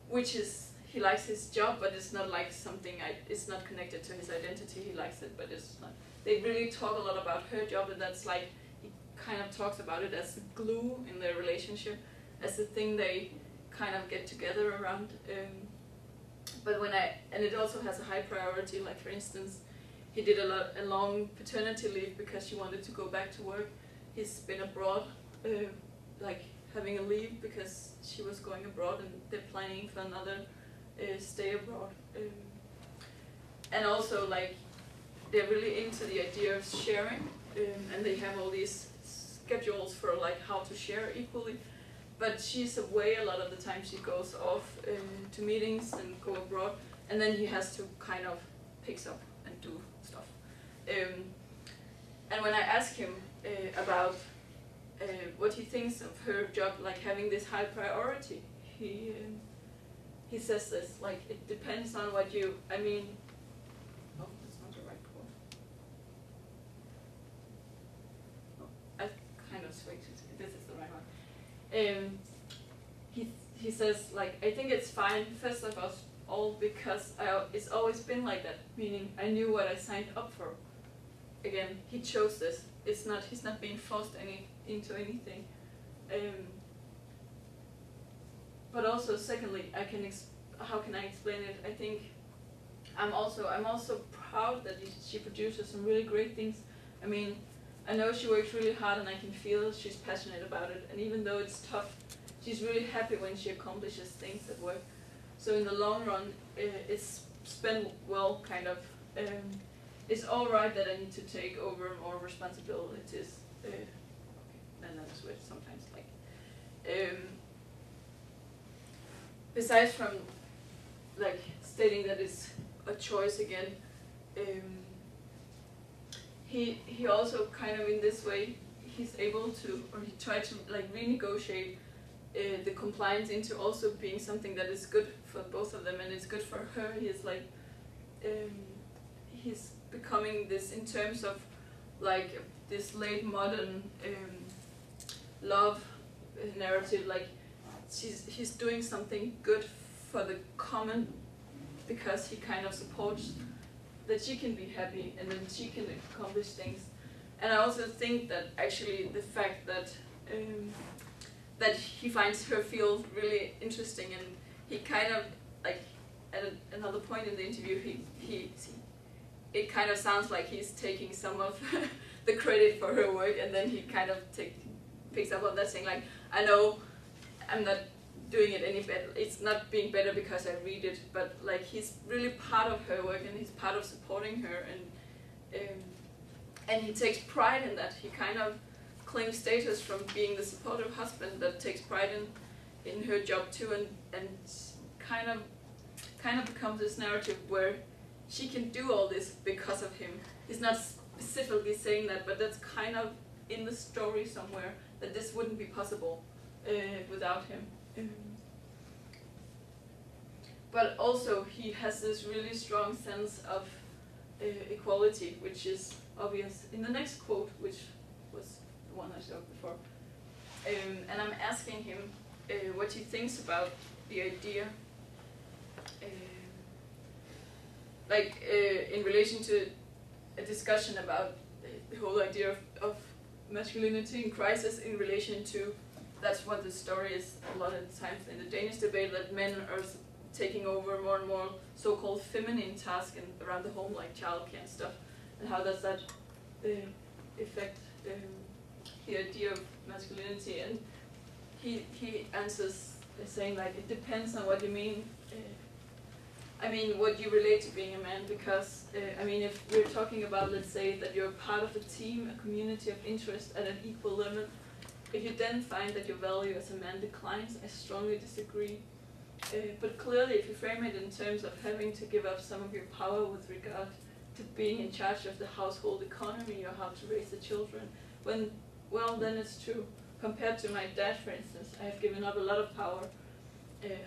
which is he likes his job, but it's not like something it's not connected to his identity. He likes it, but it's not. They really talk a lot about her job, and that's like he kind of talks about it as the glue in their relationship, as the thing they kind of get together around. But and it also has a high priority. Like for instance, he did a long paternity leave because she wanted to go back to work. He's been abroad, like having a leave because she was going abroad, and they're planning for another stay abroad. And also like they're really into the idea of sharing, and they have all these schedules for like how to share equally. But she's away a lot of the time. She goes off to meetings and go abroad, and then he has to kind of picks up and do stuff. And when I ask him about what he thinks of her job, like having this high priority, he says this, like it depends on what you. I mean, oh, that's not the right quote. Oh, I kind of switched it. This is the right one. He says like I think it's fine first of all because it's always been like that, meaning I knew what I signed up for. Again, he chose this. He's not being forced into anything. But also secondly, how can I explain it? I think I'm also proud that she produces some really great things. I mean, I know she works really hard, and I can feel she's passionate about it. And even though it's tough, she's really happy when she accomplishes things at work. So in the long run, it's spent well, kind of. It's all right that I need to take over more responsibilities. And that's weird sometimes. Like, besides from like stating that it's a choice again. He also kind of in this way he's able to, or he tried to like renegotiate the compliance into also being something that is good for both of them, and it's good for her. He's like he's becoming this in terms of like this late modern love narrative, like he's doing something good for the common because he kind of supports that she can be happy and then she can accomplish things. And I also think that actually the fact that that he finds her field really interesting, and he kind of like at another point in the interview it kind of sounds like he's taking some of the credit for her work, and then he kind of picks up on that, saying like, I know I'm not doing it any better, it's not being better because I read it, but like he's really part of her work and he's part of supporting her, and he takes pride in that. He kind of claims status from being the supportive husband that takes pride in her job too, and kind of becomes this narrative where she can do all this because of him. He's not specifically saying that, but that's kind of in the story somewhere, that this wouldn't be possible without him. But also he has this really strong sense of equality, which is obvious in the next quote, which was the one I showed before. And I'm asking him what he thinks about the idea like in relation to a discussion about the whole idea of masculinity in crisis in relation to, that's what the story is a lot of times in the Danish debate, that men are taking over more and more so-called feminine tasks around the home, like childcare and stuff, and how does that affect the idea of masculinity. And he answers saying like, it depends on what you mean. I mean, what you relate to being a man, because I mean, if we're talking about, let's say, that you're part of a team, a community of interest at an equal level, if you then find that your value as a man declines, I strongly disagree. But clearly, if you frame it in terms of having to give up some of your power with regard to being in charge of the household economy or how to raise the children, well, then it's true. Compared to my dad, for instance, I have given up a lot of power.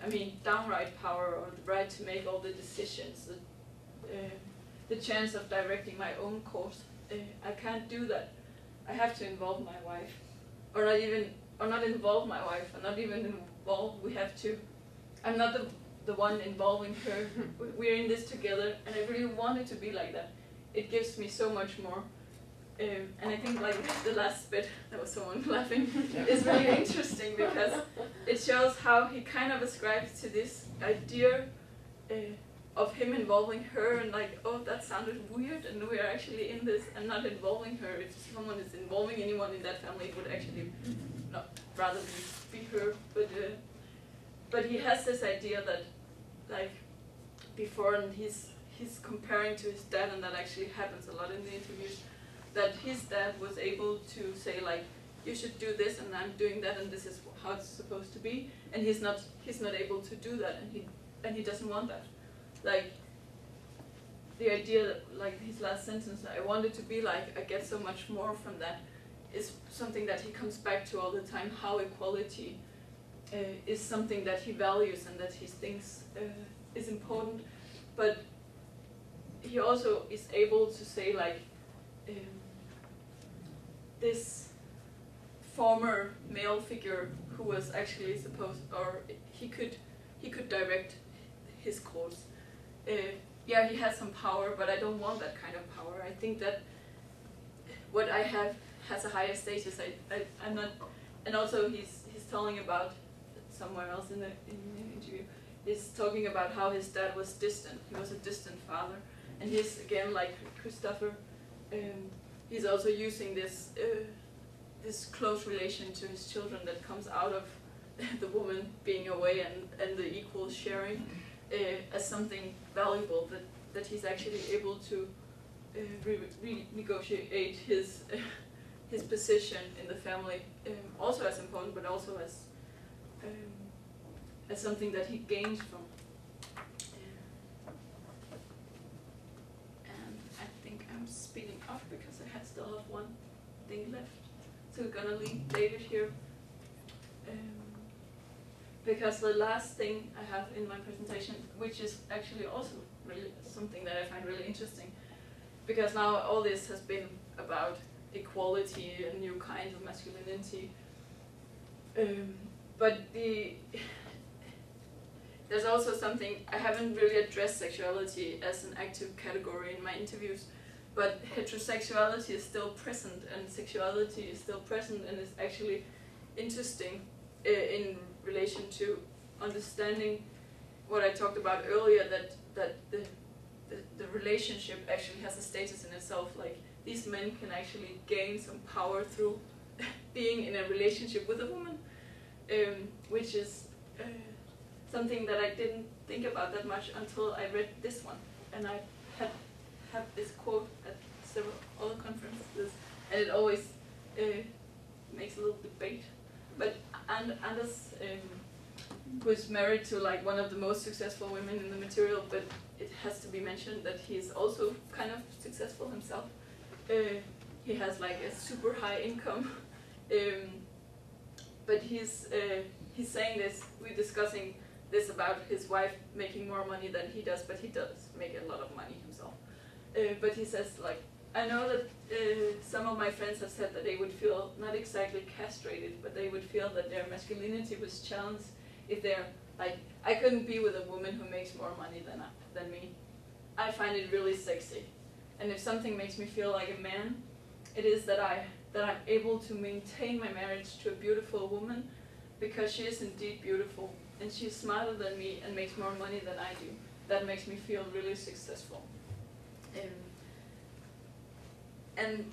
I mean, downright power, or the right to make all the decisions, the chance of directing my own course. I can't do that. I have to involve my wife, or not involve my wife, or not even involve. We have to. I'm not the one involving her. We're in this together, and I really want it to be like that. It gives me so much more. And I think like the last bit, there was someone laughing, is really interesting because it shows how he kind of ascribes to this idea of him involving her, and like, oh, that sounded weird, and we're actually in this and not involving her. If someone is involving anyone in that family, it would actually not rather be her. But he has this idea that, like, before, and he's comparing to his dad, and that actually happens a lot in the interviews, that his dad was able to say like, you should do this, and I'm doing that, and this is how it's supposed to be, and he's not able to do that, and he doesn't want that. Like, the idea that, like his last sentence, I wanted to be like, I get so much more from that, is something that he comes back to all the time, how equality is something that he values and that he thinks is important. But he also is able to say like, this former male figure who was actually supposed, or he could direct his course. Yeah, he has some power, but I don't want that kind of power. I think that what I have has a higher status. I'm not, and also he's telling about, somewhere else in the interview, he's talking about how his dad was distant. He was a distant father, and he's again like Christopher. He's also using this this close relation to his children that comes out of the woman being away and the equal sharing as something valuable, that he's actually able to renegotiate his position in the family, also as important, but also as something that he gains from. And I think I'm speeding up because I still have one thing left. So we're gonna leave David here. Because the last thing I have in my presentation, which is actually also really something that I find really interesting, because now all this has been about equality and new kinds of masculinity, but there's also something, I haven't really addressed sexuality as an active category in my interviews, but heterosexuality is still present, and sexuality is still present, and it's actually interesting in relation to understanding what I talked about earlier, that the relationship actually has a status in itself. Like, these men can actually gain some power through being in a relationship with a woman, which is something that I didn't think about that much until I read this one, and I have this quote at several other conferences, and it always makes a little debate. But Anders, who is married to like one of the most successful women in the material, but it has to be mentioned that he is also kind of successful himself. He has like a super high income, but he's saying this, we're discussing this about his wife making more money than he does, but he does make a lot of money himself. But he says, like, I know that some of my friends have said that they would feel not exactly castrated, but they would feel that their masculinity was challenged if they're like, I couldn't be with a woman who makes more money than me. I find it really sexy. And if something makes me feel like a man, it is that I'm able to maintain my marriage to a beautiful woman, because she is indeed beautiful and she's smarter than me and makes more money than I do. That makes me feel really successful. And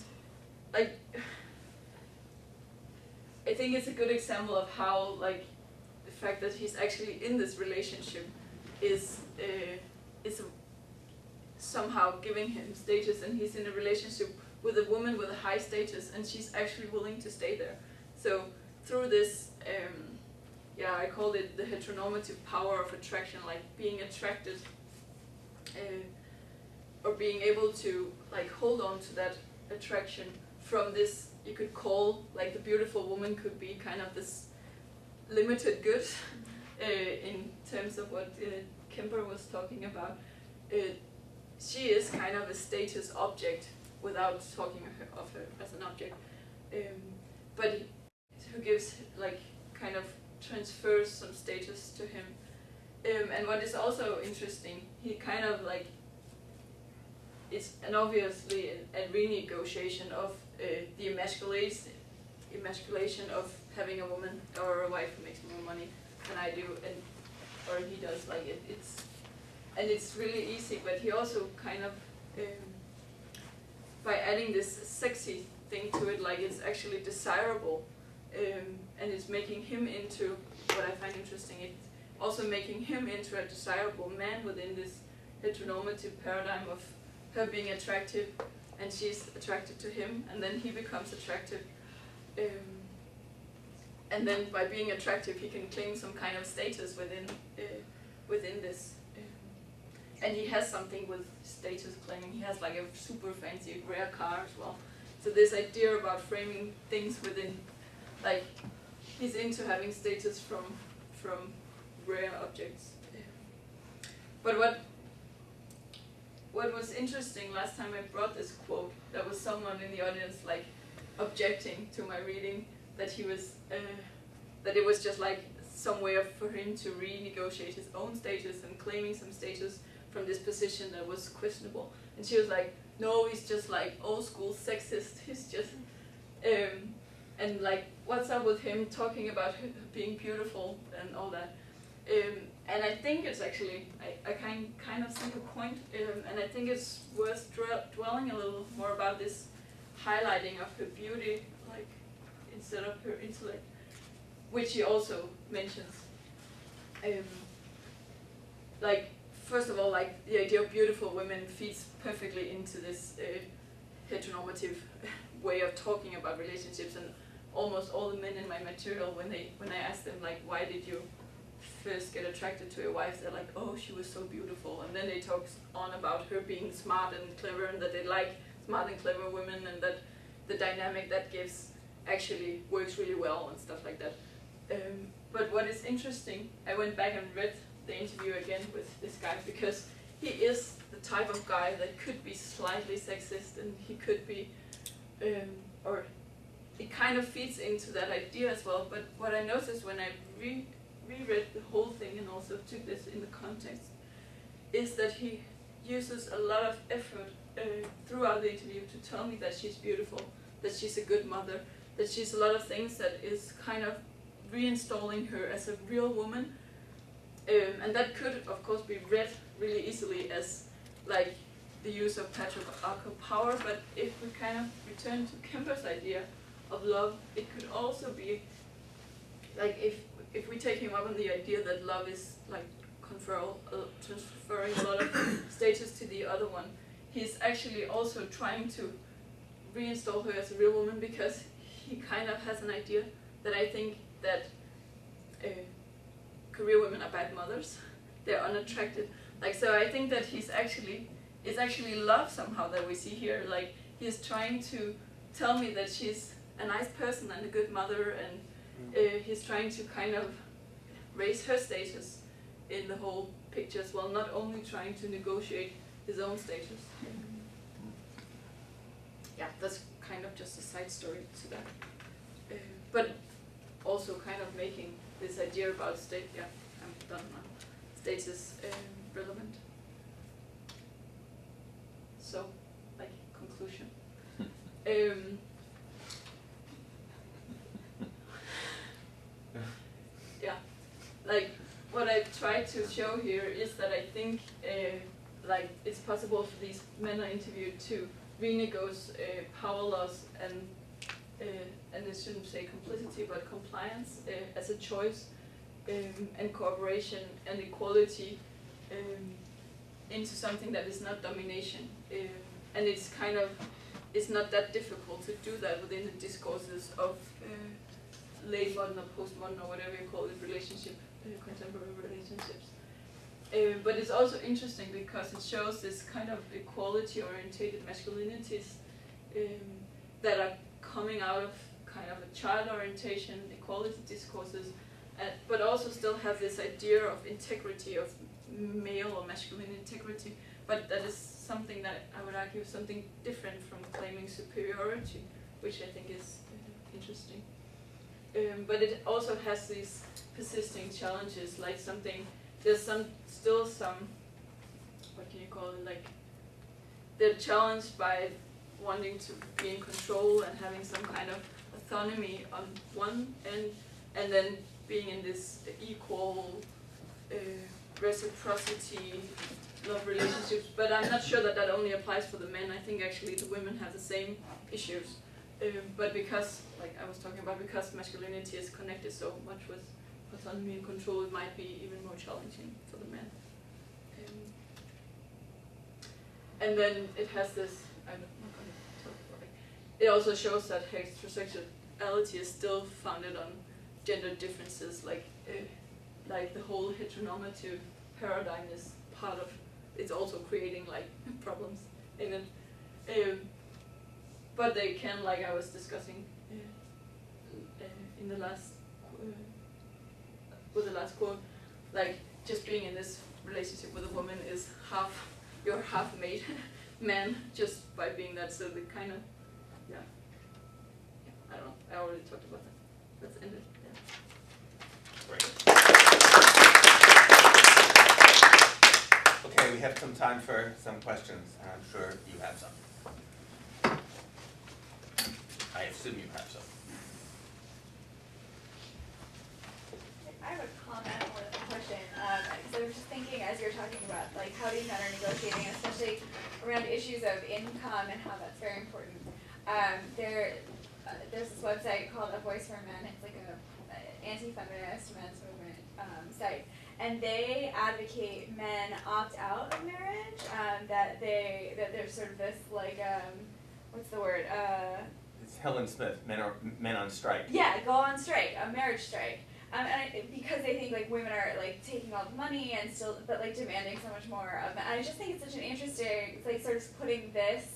like, I think it's a good example of how like the fact that he's actually in this relationship is somehow giving him status, and he's in a relationship with a woman with a high status, and she's actually willing to stay there. So through this, I call it the heteronormative power of attraction, like being attracted, or being able to like hold on to that attraction from this, you could call, like the beautiful woman could be kind of this limited good, in terms of what Kemper was talking about. She is kind of a status object without talking of her as an object, but who gives like kind of transfers some status to him. And what is also interesting, he kind of like, it's an obviously a renegotiation of the emasculation of having a woman or a wife who makes more money than I do, or he does, like it's really easy, but he also kind of, by adding this sexy thing to it, like it's actually desirable, and it's making him into, what I find interesting, it's also making him into a desirable man within this heteronormative paradigm of her being attractive, and she's attracted to him, and then he becomes attractive, and then by being attractive he can claim some kind of status within this, and he has something with status claiming. He has like a super fancy rare car as well. So this idea about framing things within, like he's into having status from rare objects. But what was interesting last time I brought this quote, there was someone in the audience like objecting to my reading that he was that it was just like some way for him to renegotiate his own status and claiming some status from this position that was questionable. And she was like, no, he's just like old school sexist. He's just and like, what's up with him talking about being beautiful and all that? And I think it's actually, I kind of see the point, and I think it's worth dwelling a little more about this highlighting of her beauty, like instead of her intellect, which he also mentions. Like, first of all, like the idea of beautiful women feeds perfectly into this heteronormative way of talking about relationships, and almost all the men in my material, when I ask them like, why did you first get attracted to your wife, they're like, oh, she was so beautiful, and then they talk on about her being smart and clever, and that they like smart and clever women, and that the dynamic that gives actually works really well and stuff like that. But what is interesting, I went back and read the interview again with this guy, because he is the type of guy that could be slightly sexist, and he could be, or it kind of feeds into that idea as well. But what I noticed when I reread the whole thing and also took this in the context, is that he uses a lot of effort throughout the interview to tell me that she's beautiful, that she's a good mother, that she's a lot of things, that is kind of reinstalling her as a real woman. And that could, of course, be read really easily as like the use of patriarchal power, but if we kind of return to Kemper's idea of love, it could also be like, if we take him up on the idea that love is like transferring a lot of status to the other one, he's actually also trying to reinstall her as a real woman, because he kind of has an idea that I think that career women are bad mothers. They're unattractive. Like, so I think that it's actually love somehow that we see here. Like, he's trying to tell me that she's a nice person and a good mother, and he's trying to kind of raise her status in the whole picture as well, not only trying to negotiate his own status. Yeah, that's kind of just a side story to that. But also kind of making this idea about I'm done now, status relevant. Yeah, like what I try to show here is that I think like it's possible for these men I interviewed to renegotiate power loss and I shouldn't say complicity but compliance as a choice and cooperation and equality into something that is not domination, and it's not that difficult to do that within the discourses of late modern or postmodern or whatever you call it, contemporary relationships. But it's also interesting because it shows this kind of equality-orientated masculinities that are coming out of kind of a child orientation, equality discourses, but also still have this idea of integrity, of male or masculine integrity, but that is something that I would argue is something different from claiming superiority, which I think is interesting. But it also has these persisting challenges, like there's still some, what can you call it, like they're challenged by wanting to be in control and having some kind of autonomy on one end, and then being in this equal reciprocity love relationships. But I'm not sure that only applies for the men. I think actually the women have the same issues. But because, like I was talking about, because masculinity is connected so much with autonomy and control, it might be even more challenging for the men. And then it has this, I'm not going to talk about it. It also shows that heterosexuality is still founded on gender differences, like the whole heteronormative paradigm is part of, it's also creating like problems in it. But they can, like I was discussing in the last, with the last quote, like just being in this relationship with a woman is you're half made man just by being that, so the kind of, yeah, I don't know, I already talked about that. Let's end it, yeah. Great. Okay, we have some time for some questions, and I'm sure you have some. I assume you have some. I have a comment or a question. Because I was just thinking as you're talking about like how these men are negotiating, especially around issues of income and how that's very important. There's this website called A Voice for Men. It's like a anti-feminist men's movement site, and they advocate men opt out of marriage. That there's sort of this like what's the word? It's Helen Smith, Men on Strike. Yeah, go on strike, a marriage strike. Because they think like women are like taking all the money and still, but like demanding so much more of men. I just think it's such an interesting, it's like sort of putting this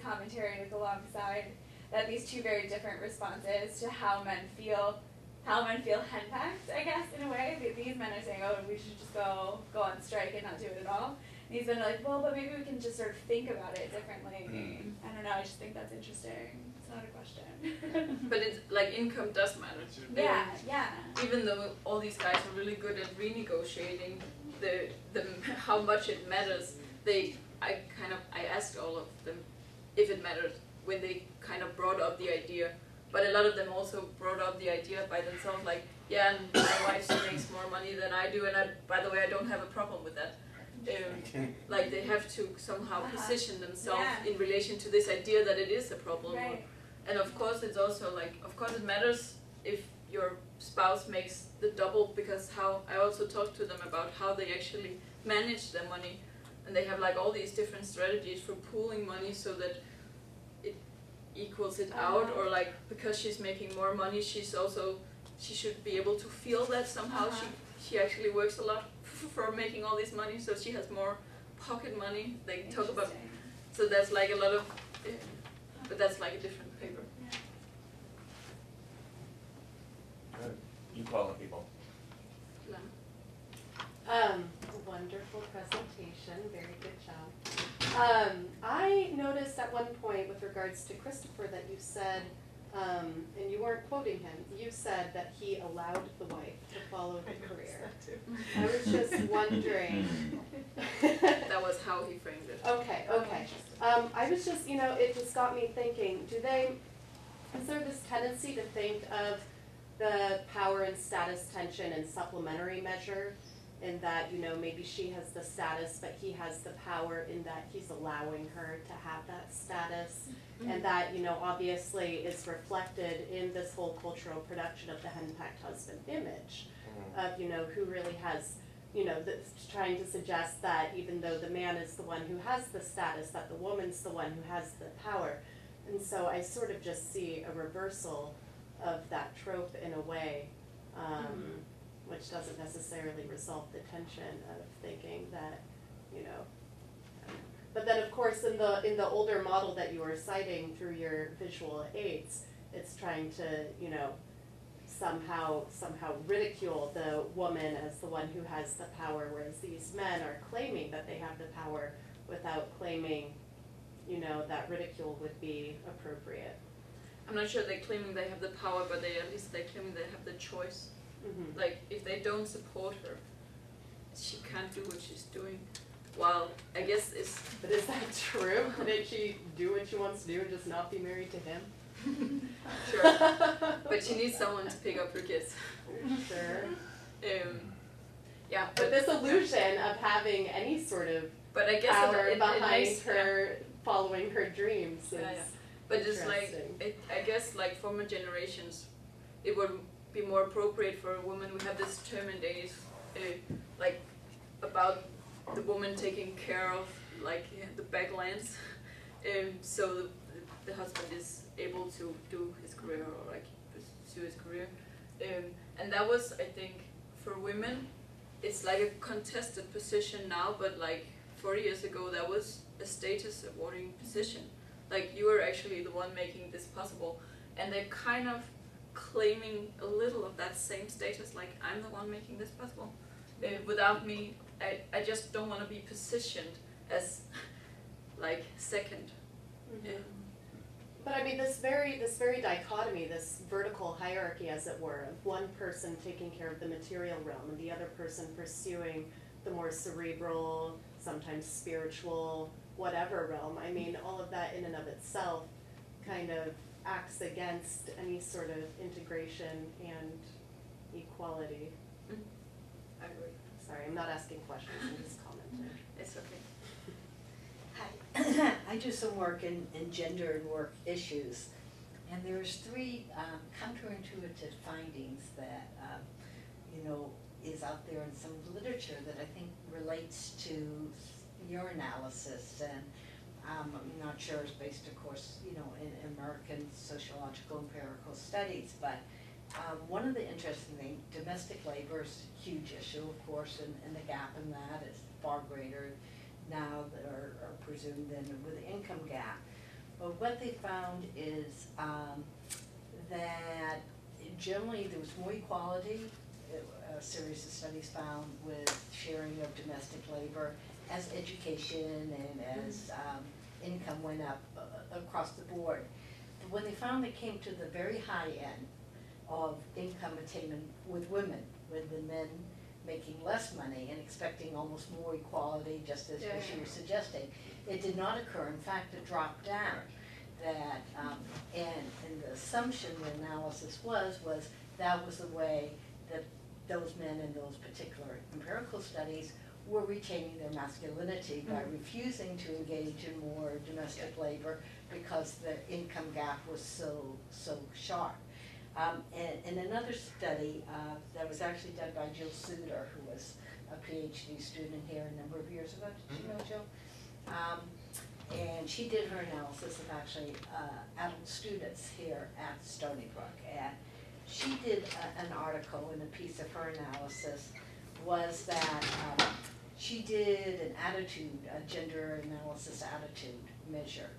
commentary like alongside that these two very different responses to how men feel henpecked, I guess, in a way. These men are saying, oh, we should just go on strike and not do it at all. And these men are like, well, but maybe we can just sort of think about it differently. I don't know, I just think that's interesting. It's not a question. But it's like income does matter. Yeah. Even though all these guys are really good at renegotiating the how much it matters, I asked all of them if it mattered when they kind of brought up the idea. But a lot of them also brought up the idea by themselves, like, yeah, and my wife makes more money than I do, and by the way, I don't have a problem with that. Like they have to somehow position themselves in relation to this idea that it is a problem. Right. And of course it's also like, of course it matters if your spouse makes the double, because I also talked to them about how they actually manage their money, and they have like all these different strategies for pooling money so that it equals it out, or like because she's making more money, she should be able to feel that somehow she actually works a lot for making all this money, so she has more pocket money. They talk about, so there's like a lot of, but that's like a different paper. Good. You call on people. Wonderful presentation, very good job. I noticed at one point with regards to Christopher that you said and you weren't quoting him, you said that he allowed the wife to follow her career. I was just wondering. That was how he framed it. Okay. I was just, it just got me thinking, is there this tendency to think of the power and status tension in supplementary measure, in that, maybe she has the status, but he has the power in that he's allowing her to have that status, and that, obviously is reflected in this whole cultural production of the henpecked husband image, of, who really has, trying to suggest that even though the man is the one who has the status, that the woman's the one who has the power. And so I sort of just see a reversal of that trope in a way, which doesn't necessarily resolve the tension of thinking that, But then, of course, in the older model that you were citing through your visual aids, it's trying to, somehow ridicule the woman as the one who has the power, whereas these men are claiming that they have the power without claiming, that ridicule would be appropriate. I'm not sure they're claiming they have the power, but at least they're claiming they have the choice. Mm-hmm. Like, if they don't support her, she can't do what she's doing. Well, I guess it's... But is that true? Did she do what she wants to do and just not be married to him? Sure. But she needs someone to pick up her kids. Sure. Yeah. But this illusion of having any sort of but I guess power it behind makes, her following her dreams is But it's like, I guess like former generations, it would be more appropriate for a woman. We have this term in Danish, like about the woman taking care of like the backlands, so the husband is able to do his career or like pursue his career, and that was, I think, for women, it's like a contested position now, but like 40 years ago that was a status awarding position. Like, you were actually the one making this possible, and they're kind of claiming a little of that same status, like, I'm the one making this possible. Without me, I just don't want to be positioned as like second. But I mean, this very dichotomy, this vertical hierarchy, as it were, of one person taking care of the material realm and the other person pursuing the more cerebral, sometimes spiritual, whatever realm. I mean, all of that in and of itself kind of acts against any sort of integration and equality. I agree. Sorry, I'm not asking questions, I'm just commenting. It's okay. Hi, I do some work in gender and work issues, and there's three counterintuitive findings that, is out there in some literature that I think relates to your analysis, and I'm not sure it's based, of course, in American sociological empirical studies, but one of the interesting things, domestic labor is a huge issue, of course, and the gap in that is far greater now that are presumed than with the income gap. But what they found is that generally there was more equality. A series of studies found with sharing of domestic labor as education and as income went up across the board. But when they found they came to the very high end of income attainment with women, with the men making less money and expecting almost more equality, just as you were suggesting, it did not occur. In fact, it dropped down. That and the assumption, the analysis was that was the way that those men in those particular empirical studies were retaining their masculinity by refusing to engage in more domestic labor because the income gap was so sharp. And another study that was actually done by Jill Suter, who was a PhD student here a number of years ago. Did you know Jill? And she did her analysis of actually adult students here at Stony Brook. And she did an article, and a piece of her analysis was that she did an attitude, a gender analysis attitude measure.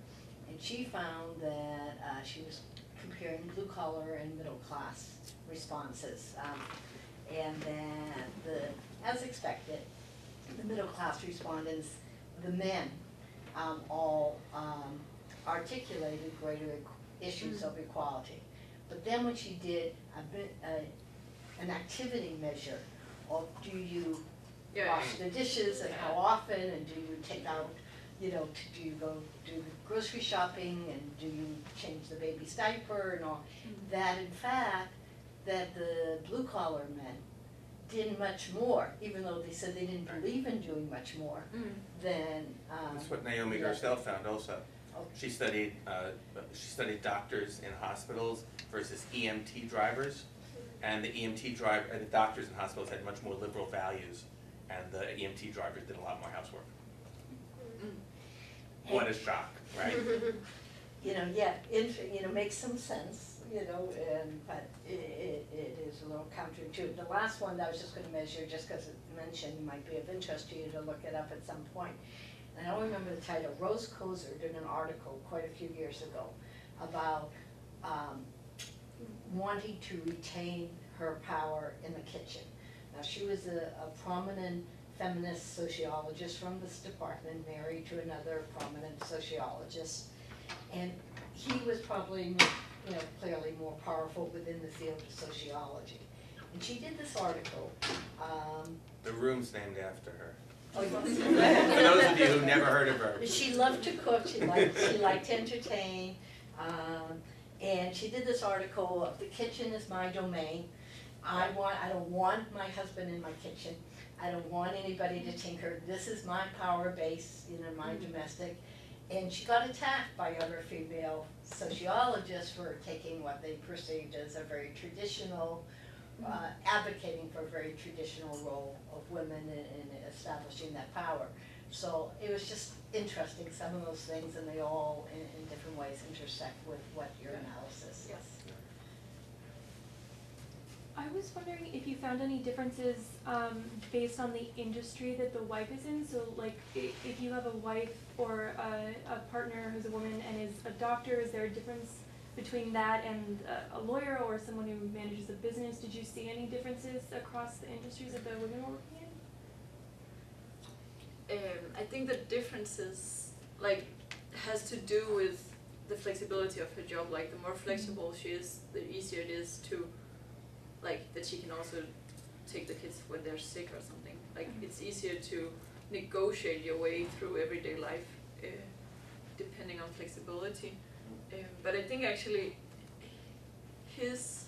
And she found that she was comparing blue collar and middle class responses. And then, as expected, the middle class respondents, the men, all articulated greater issues of equality. But then when she did an activity measure of do you wash the dishes and how often, and do you take out, do you go do grocery shopping, and do you change the baby's diaper and all, that in fact, that the blue collar men did much more, even though they said they didn't believe in doing much more than. That's what Naomi Gerstel found also. She studied doctors in hospitals versus EMT drivers, and the doctors in hospitals had much more liberal values, and the EMT drivers did a lot more housework. What a shock, right? Makes some sense, but it is a little counterintuitive. The last one that I was just going to measure, just because it mentioned might be of interest to you to look it up at some point. And I don't remember the title. Rose Kozer did an article quite a few years ago about wanting to retain her power in the kitchen. Now, she was a prominent feminist sociologist from this department, married to another prominent sociologist, and he was probably, clearly more powerful within the field of sociology. And she did this article. The room's named after her. Oh, yes. For those of you who never heard of her. She loved to cook. She liked to entertain. And she did this article of the kitchen is my domain. I don't want my husband in my kitchen. I don't want anybody to tinker. This is my power base, my domestic. And she got attacked by other female sociologists for taking what they perceived as a very traditional, advocating for a very traditional role of women in establishing that power. So it was just interesting, some of those things, and they all, in different ways, intersect with what your analysis. Yes. I was wondering if you found any differences based on the industry that the wife is in. So, like, if you have a wife or a partner who's a woman and is a doctor, is there a difference between that and a lawyer or someone who manages a business? Did you see any differences across the industries that the women were working in? I think the differences, has to do with the flexibility of her job. Like, the more flexible she is, the easier it is to, that she can also take the kids when they're sick or something. It's easier to negotiate your way through everyday life, depending on flexibility. But I think actually his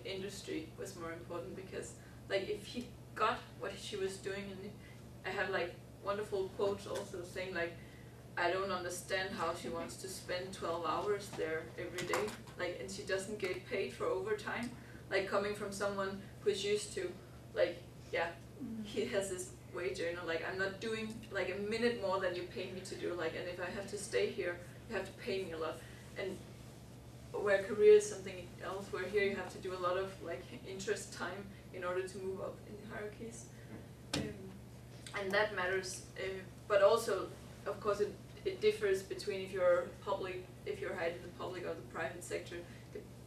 industry was more important because, if he got what she was doing, and I have wonderful quotes also saying I don't understand how she wants to spend 12 hours there every day, and she doesn't get paid for overtime. Coming from someone who's used to, he has this wage earner, I'm not doing a minute more than you pay me to do, and if I have to stay here, you have to pay me a lot. And where career is something else, where here you have to do a lot of interest time in order to move up in the hierarchies. And that matters, but also, of course, it differs between if you're hired in the public or the private sector,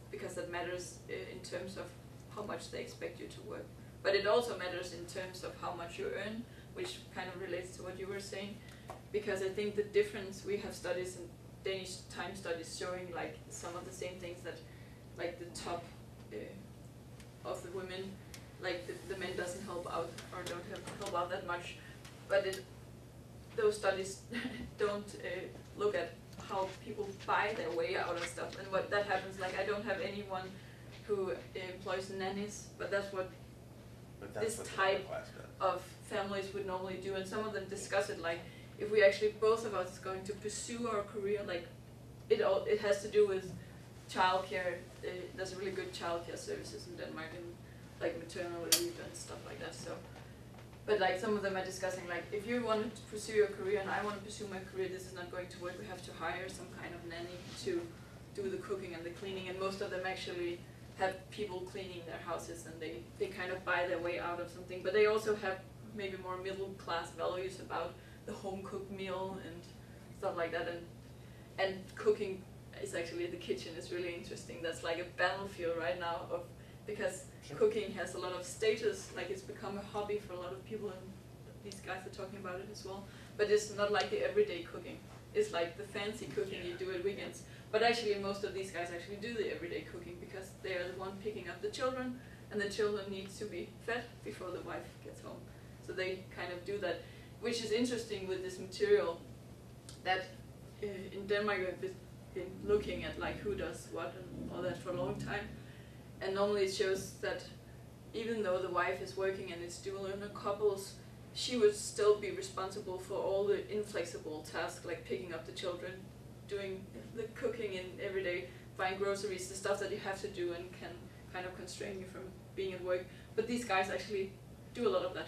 because that matters in terms of how much they expect you to work. But it also matters in terms of how much you earn, which kind of relates to what you were saying, because I think the difference, we have studies in Danish time studies showing some of the same things that the top of the women, the men doesn't help out or don't help out that much, but those studies don't look at how people buy their way out of stuff and what that happens. I don't have anyone who employs nannies, but that's what this type of families would normally do, and some of them discuss it if we actually, both of us, is going to pursue our career, it has to do with childcare. There's really good childcare services in Denmark, and maternal leave and stuff like that. So, but some of them are discussing if you want to pursue your career and I want to pursue my career, this is not going to work. We have to hire some kind of nanny to do the cooking and the cleaning, and most of them actually have people cleaning their houses, and they kind of buy their way out of something. But they also have maybe more middle class values about the home cooked meal and stuff like that. And cooking is actually, the kitchen is really interesting. That's a battlefield right now because cooking has a lot of status, it's become a hobby for a lot of people, and these guys are talking about it as well. But it's not like the everyday cooking. It's the fancy cooking you do at weekends. But actually, most of these guys actually do the everyday cooking because they are the one picking up the children, and the children needs to be fed before the wife gets home. So they kind of do that, which is interesting with this material. That in Denmark we've been looking at like who does what and all that for a long time, and normally it shows that even though the wife is working and it's dual earner couples, she would still be responsible for all the inflexible tasks like picking up the children, doing the cooking in every day, buying groceries, the stuff that you have to do and can kind of constrain you from being at work. But these guys actually do a lot of that.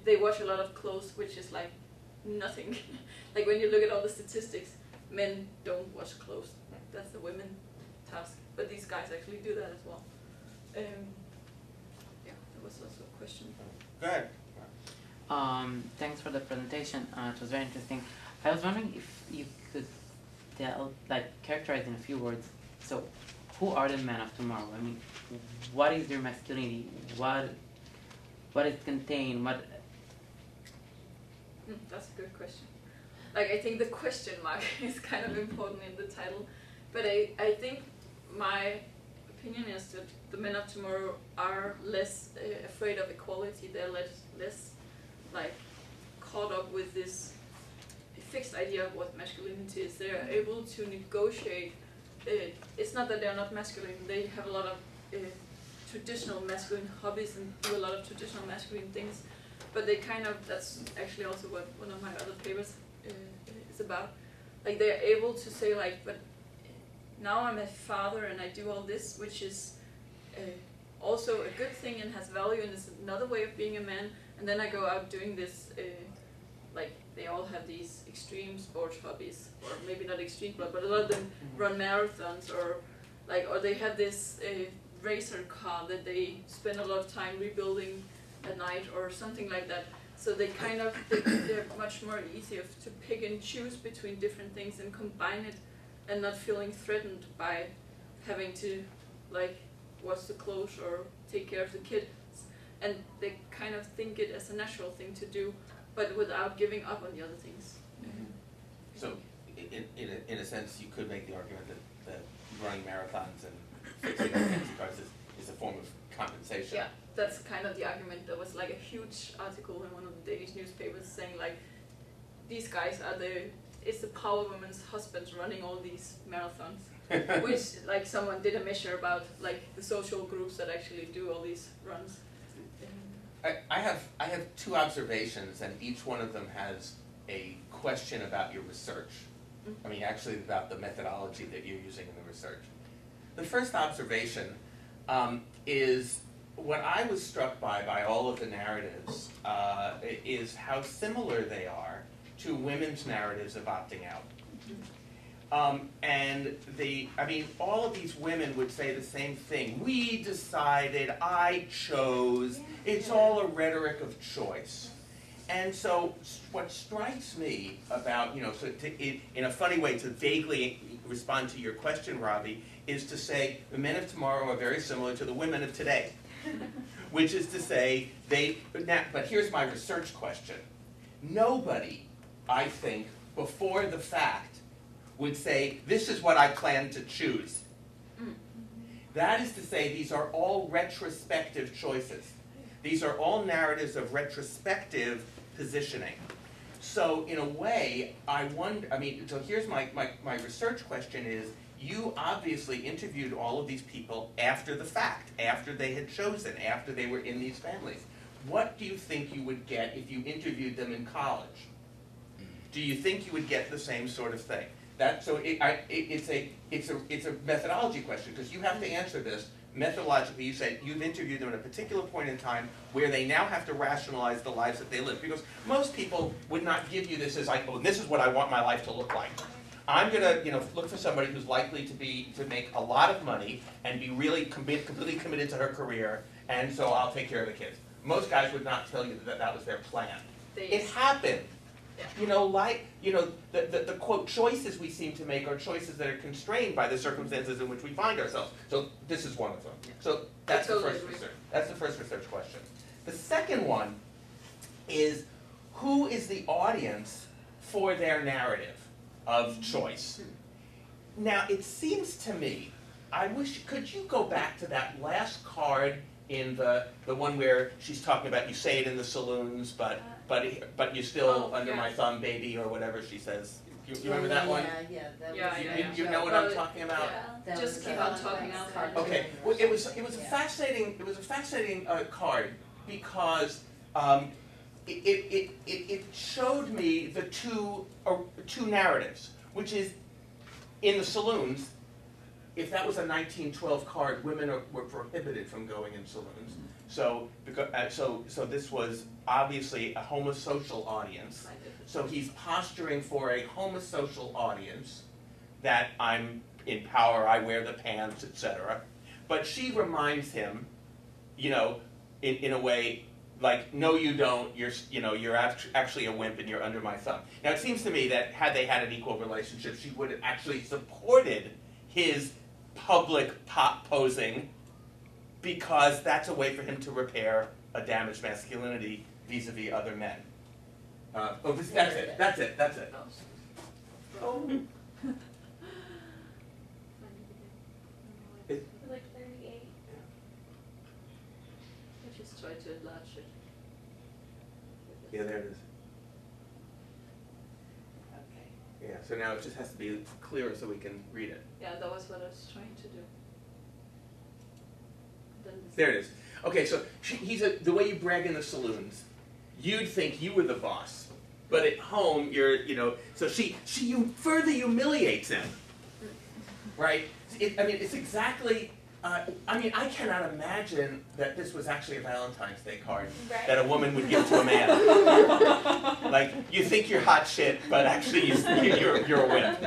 They wash a lot of clothes, which is like nothing. Like when you look at all the statistics, men don't wash clothes. That's the women task. But these guys actually do that as well. Yeah, that was also a question. Go ahead. Thanks for the presentation. It was very interesting. I was wondering if you could tell, like, characterize in a few words. So, who are the men of tomorrow? I mean, what is their masculinity? What is contained? What? That's a good question. Like, I think the question mark is kind of important in the title, but I think my opinion is that the men of tomorrow are less afraid of equality. They're less like caught up with this fixed idea of what masculinity is. They're able to negotiate. It's not that they're not masculine. They have a lot of traditional masculine hobbies and do a lot of traditional masculine things, but they kind of, that's actually also what one of my other papers is about. Like they're able to say like, but now I'm a father and I do all this, which is also a good thing and has value and is another way of being a man. And then I go out doing this, like they all have these extreme sports hobbies, or maybe not extreme, but a lot of them run marathons, or they have this racer car that they spend a lot of time rebuilding at night, or something like that. So they kind of, they're much more easier to pick and choose between different things and combine it, and not feeling threatened by having to like wash the clothes or take care of the kids. And they kind of think it as a natural thing to do, but without giving up on the other things. So, in a sense, you could make the argument that running marathons and fixing fancy cars is a form of compensation. Yeah, that's kind of the argument. There was like a huge article in one of the Danish newspapers saying like, these guys are it's the power women's husbands running all these marathons, which like someone did a measure about like the social groups that actually do all these runs. I have two observations, and each one of them has a question about your research. I mean, actually about the methodology that you're using in the research. The first observation is what I was struck by all of the narratives is how similar they are to women's narratives of opting out. And all of these women would say the same thing. We decided, I chose, it's all a rhetoric of choice. And so what strikes me about, in a funny way to vaguely respond to your question, Ravi, is to say the men of tomorrow are very similar to the women of today. Which is to say, but here's my research question. Nobody, I think, before the fact, would say, this is what I plan to choose. That is to say, these are all retrospective choices. These are all narratives of retrospective positioning. So in a way, so here's my research question is, you obviously interviewed all of these people after the fact, after they had chosen, after they were in these families. What do you think you would get if you interviewed them in college? Do you think you would get the same sort of thing? It's a methodology question, because you have to answer this methodologically. You said you've interviewed them at a particular point in time where they now have to rationalize the lives that they live, because most people would not give you this as like, oh, this is what I want my life to look like. I'm gonna, look for somebody who's likely to make a lot of money and be really completely committed to her career, and so I'll take care of the kids. Most guys would not tell you that was their plan. It happened. Yeah. The quote choices we seem to make are choices that are constrained by the circumstances in which we find ourselves. So this is one of them. Yeah. So that's the first research. That's the first research question. The second one is, who is the audience for their narrative of choice? now it seems to me, could you go back to that last card in the one where she's talking about, you say it in the saloons, but you're still under my thumb, baby, or whatever she says. You remember that one? Yeah, that was. Yeah. You know what I'm talking about? That Just was keep on talking out loud. Okay, well, it was a fascinating card because it showed me the two narratives, which is in the saloons. If that was a 1912 card, women were prohibited from going in saloons. So so this was obviously a homosocial audience. So he's posturing for a homosocial audience, that I'm in power, I wear the pants, etc. But she reminds him, in a way, like, no, you don't. You're actually a wimp, and you're under my thumb. Now it seems to me that had they had an equal relationship, she would have actually supported his public posing, because that's a way for him to repair a damaged masculinity vis-a-vis other men. That's it. Oh. Like 38. I just try to enlarge it. Yeah, there it is. Okay. Yeah, so now it just has to be clearer so we can read it. Yeah, that was what I was trying to do. Then There it is. Okay, so the way you brag in the saloons, you'd think you were the boss, but at home so she further humiliates him, right? It's exactly. I cannot imagine that this was actually a Valentine's Day card that a woman would give to a man. Like, you think you're hot shit, but actually you're a wimp.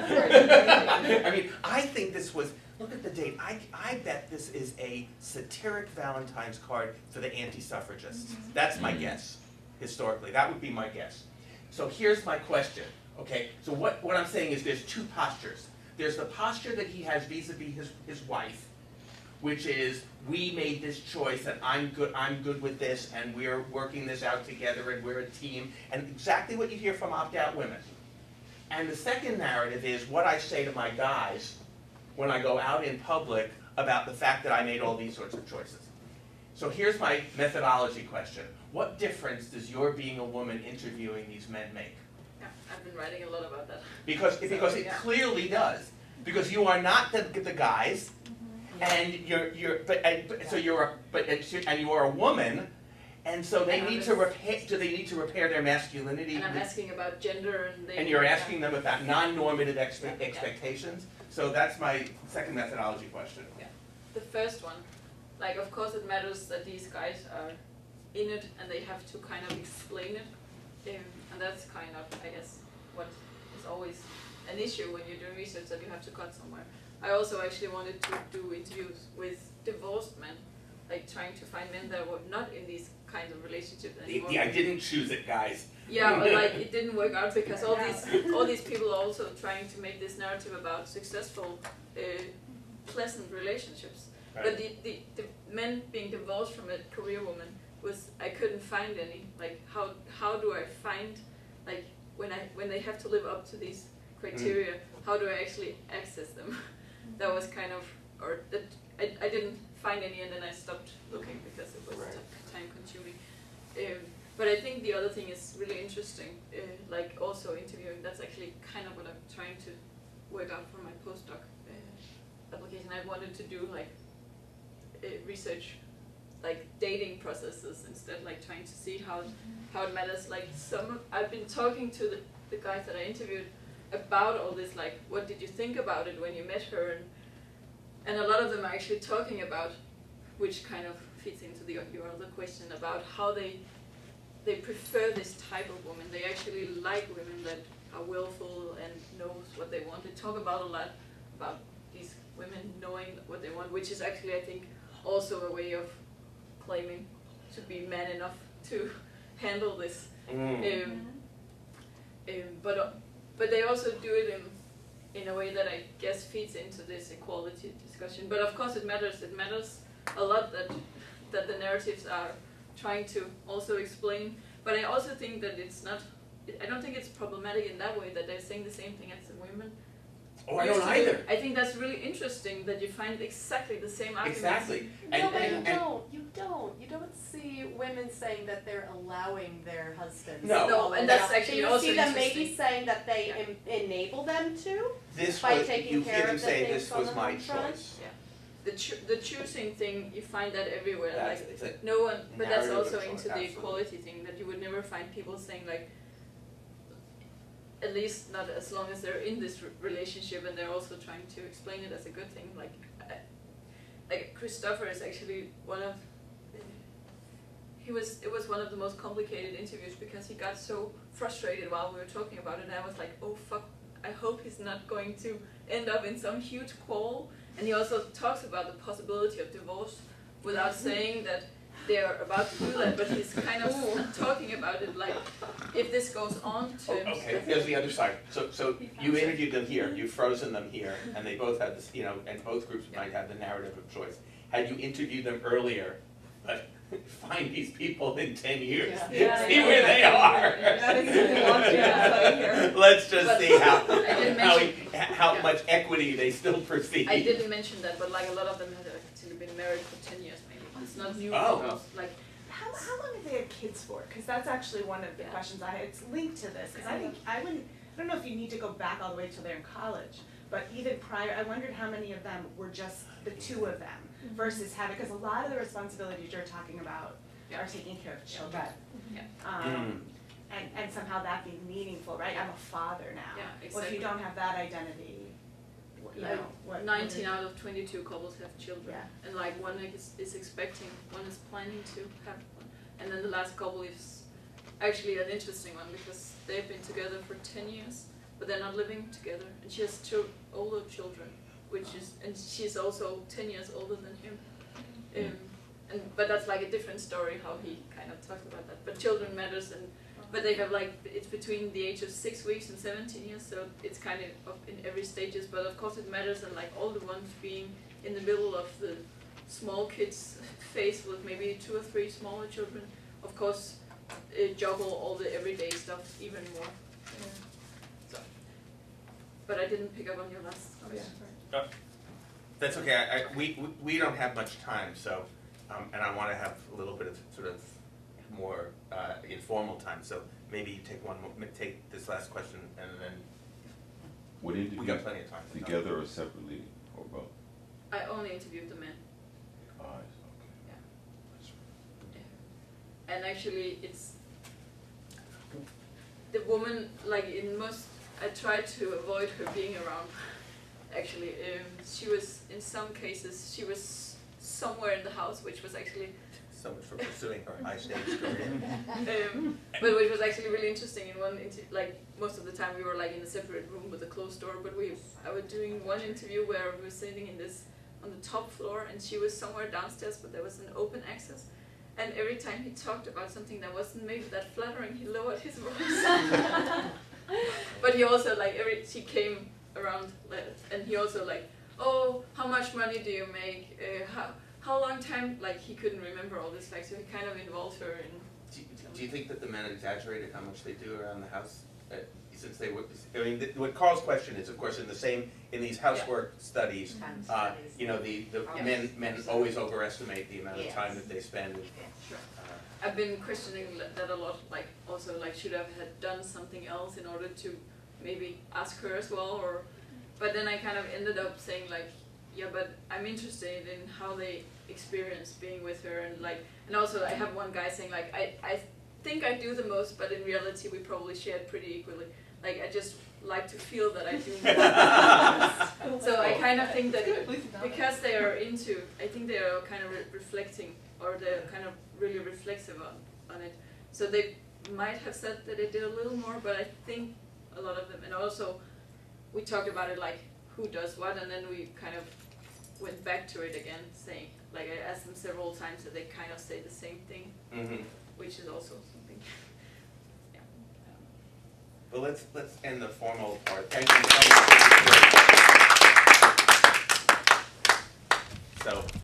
I think this was. Look at the date. I bet this is a satiric Valentine's card for the anti-suffragists. That's my guess, historically. That would be my guess. So here's my question, okay? So what I'm saying is there's two postures. There's the posture that he has vis-a-vis his wife, which is, we made this choice, and I'm good with this, and we're working this out together, and we're a team, and exactly what you hear from opt-out women. And the second narrative is what I say to my guys when I go out in public about the fact that I made all these sorts of choices. So here's my methodology question. What difference does your being a woman interviewing these men make? Yeah, I've been writing a lot about that. Because it clearly does. Because you are not the guys, and you are a woman, and so they need to repair. Do they need to repair their masculinity? And I'm asking about gender, and you're asking them about non-normative expectations. So that's my second methodology question. Yeah. The first one, like, of course it matters that these guys are in it and they have to kind of explain it. And that's kind of, I guess, what is always an issue when you're doing research, that you have to cut somewhere. I also actually wanted to do interviews with divorced men, like trying to find men that were not in these kinds of relationships anymore. Yeah, I didn't choose it, guys. Yeah, but like it didn't work out because all these people are also trying to make this narrative about successful, pleasant relationships. Right. But the men being divorced from a career woman I couldn't find any. Like how do I find, like, when they have to live up to these criteria, how do I actually access them? That was kind of, I didn't find any, and then I stopped looking because it was time consuming. But I think the other thing is really interesting, like also interviewing. That's actually kind of what I'm trying to work out for my postdoc application. I wanted to do like research, like dating processes instead, like trying to see how it matters. Like I've been talking to the guys that I interviewed about all this, like what did you think about it when you met her, and a lot of them are actually talking about, which kind of fits into your other question about how they prefer this type of woman. They actually like women that are willful and knows what they want. They talk about a lot about these women knowing what they want, which is actually, I think, also a way of claiming to be man enough to handle this. But they also do it in a way that I guess feeds into this equality discussion. But of course it matters. It matters a lot that the narratives are trying to also explain. But I also think that it's not, I don't think it's problematic in that way that they're saying the same thing as the women. Oh, I used don't to do. either. I think that's really interesting that you find exactly the same arguments. Exactly. No, but you don't. You don't see women saying that they're allowing their husbands. No. to No, follow and that. that's actually You also see them interesting. maybe saying that they enable them to. This By was, taking you care hear of them the say, things this on was the my home front. choice. The choosing thing, you find that everywhere. That's, Like it's a, no one, but that's narrative of also choice, into the absolutely. equality thing that you would never find people saying like, at least not as long as they're in this relationship and they're also trying to explain it as a good thing. Like Christopher is actually one of, it was one of the most complicated interviews because he got so frustrated while we were talking about it, and I was like, oh fuck, I hope he's not going to end up in some huge quarrel. And he also talks about the possibility of divorce without saying that they're about to do that, but he's kind of talking about it like, if this goes on to okay, here's the other side. So you interviewed them here, you've frozen them here, and they both had this, and both groups might have the narrative of choice. Had you interviewed them earlier, but find these people in 10 years, Yeah, see where they are. Let's just see how much equity they still perceive. I didn't mention that, but like a lot of them had actually been married for 10 years maybe. It's not new Oh. couples. Like How long have they had kids for? Because that's actually one of the Yeah. questions I had. It's linked to this, because I think, I don't know if you need to go back all the way till they're in college, but even prior, I wondered how many of them were just the two of them versus having, because a lot of the responsibilities you're talking about are taking care of children. And somehow that being meaningful, right? I'm a father now. Yeah, Well, if exactly. you don't have that identity, you know, what? 19 out of 22 couples have children, Yeah. and like one is expecting, one is planning to have one, and then the last couple is actually an interesting one because they've been together for 10 years, but they're not living together, and she has two older children, and she's also 10 years older than him, but that's like a different story how he kind of talks about that. But children matters, but they have like, it's between the age of 6 weeks and 17 years, so it's kind of in every stages, but of course it matters, and like all the ones being in the middle of the small kids phase with maybe 2 or 3 smaller children, of course juggle all the everyday stuff even more. So, but I didn't pick up on your last question. That's okay, we don't have much time, so, and I want to have a little bit of sort of more informal time, so maybe you take this last question and then What we interview got plenty of time. together or separately or both? I only interviewed the men. Oh, okay. Yeah. That's right. And actually it's the woman, like in most, I tried to avoid her being around. Actually, she was, in some cases, she was somewhere in the house, which was actually, So much for pursuing her high stakes career. but which was actually really interesting. In one, like most of the time we were like in a separate room with a closed door, but I was doing one interview where we were sitting in this, on the top floor, and she was somewhere downstairs, but there was an open access. And every time he talked about something that wasn't maybe that flattering, he lowered his voice. But he also like, she came around, and he also like, oh, how much money do you make? How long time? Like he couldn't remember all this facts, so he kind of involved her in. Do you think that the men exaggerated how much they do around the house? Since they were, I mean, what Carl's question is, of course, in these housework studies, you know, the men always overestimate the amount of time that they spend. Sure. I've been questioning that a lot, like also like should I have done something else in order to maybe ask her as well, but then I kind of ended up saying like, yeah, but I'm interested in how they experience being with her, and also I have one guy saying like, I think I do the most, but in reality we probably share it pretty equally. Like I just like to feel that I do more. So I kind of think that because they are into, I think they are kind of reflecting, or they're kind of really reflexive on it. So they might have said that they did a little more, but I think a lot of them, and also we talked about it like who does what, and then we kind of went back to it again, saying, like I asked them several times that they kind of say the same thing, which is also something. Yeah. But let's end the formal part. Thank you so much. So.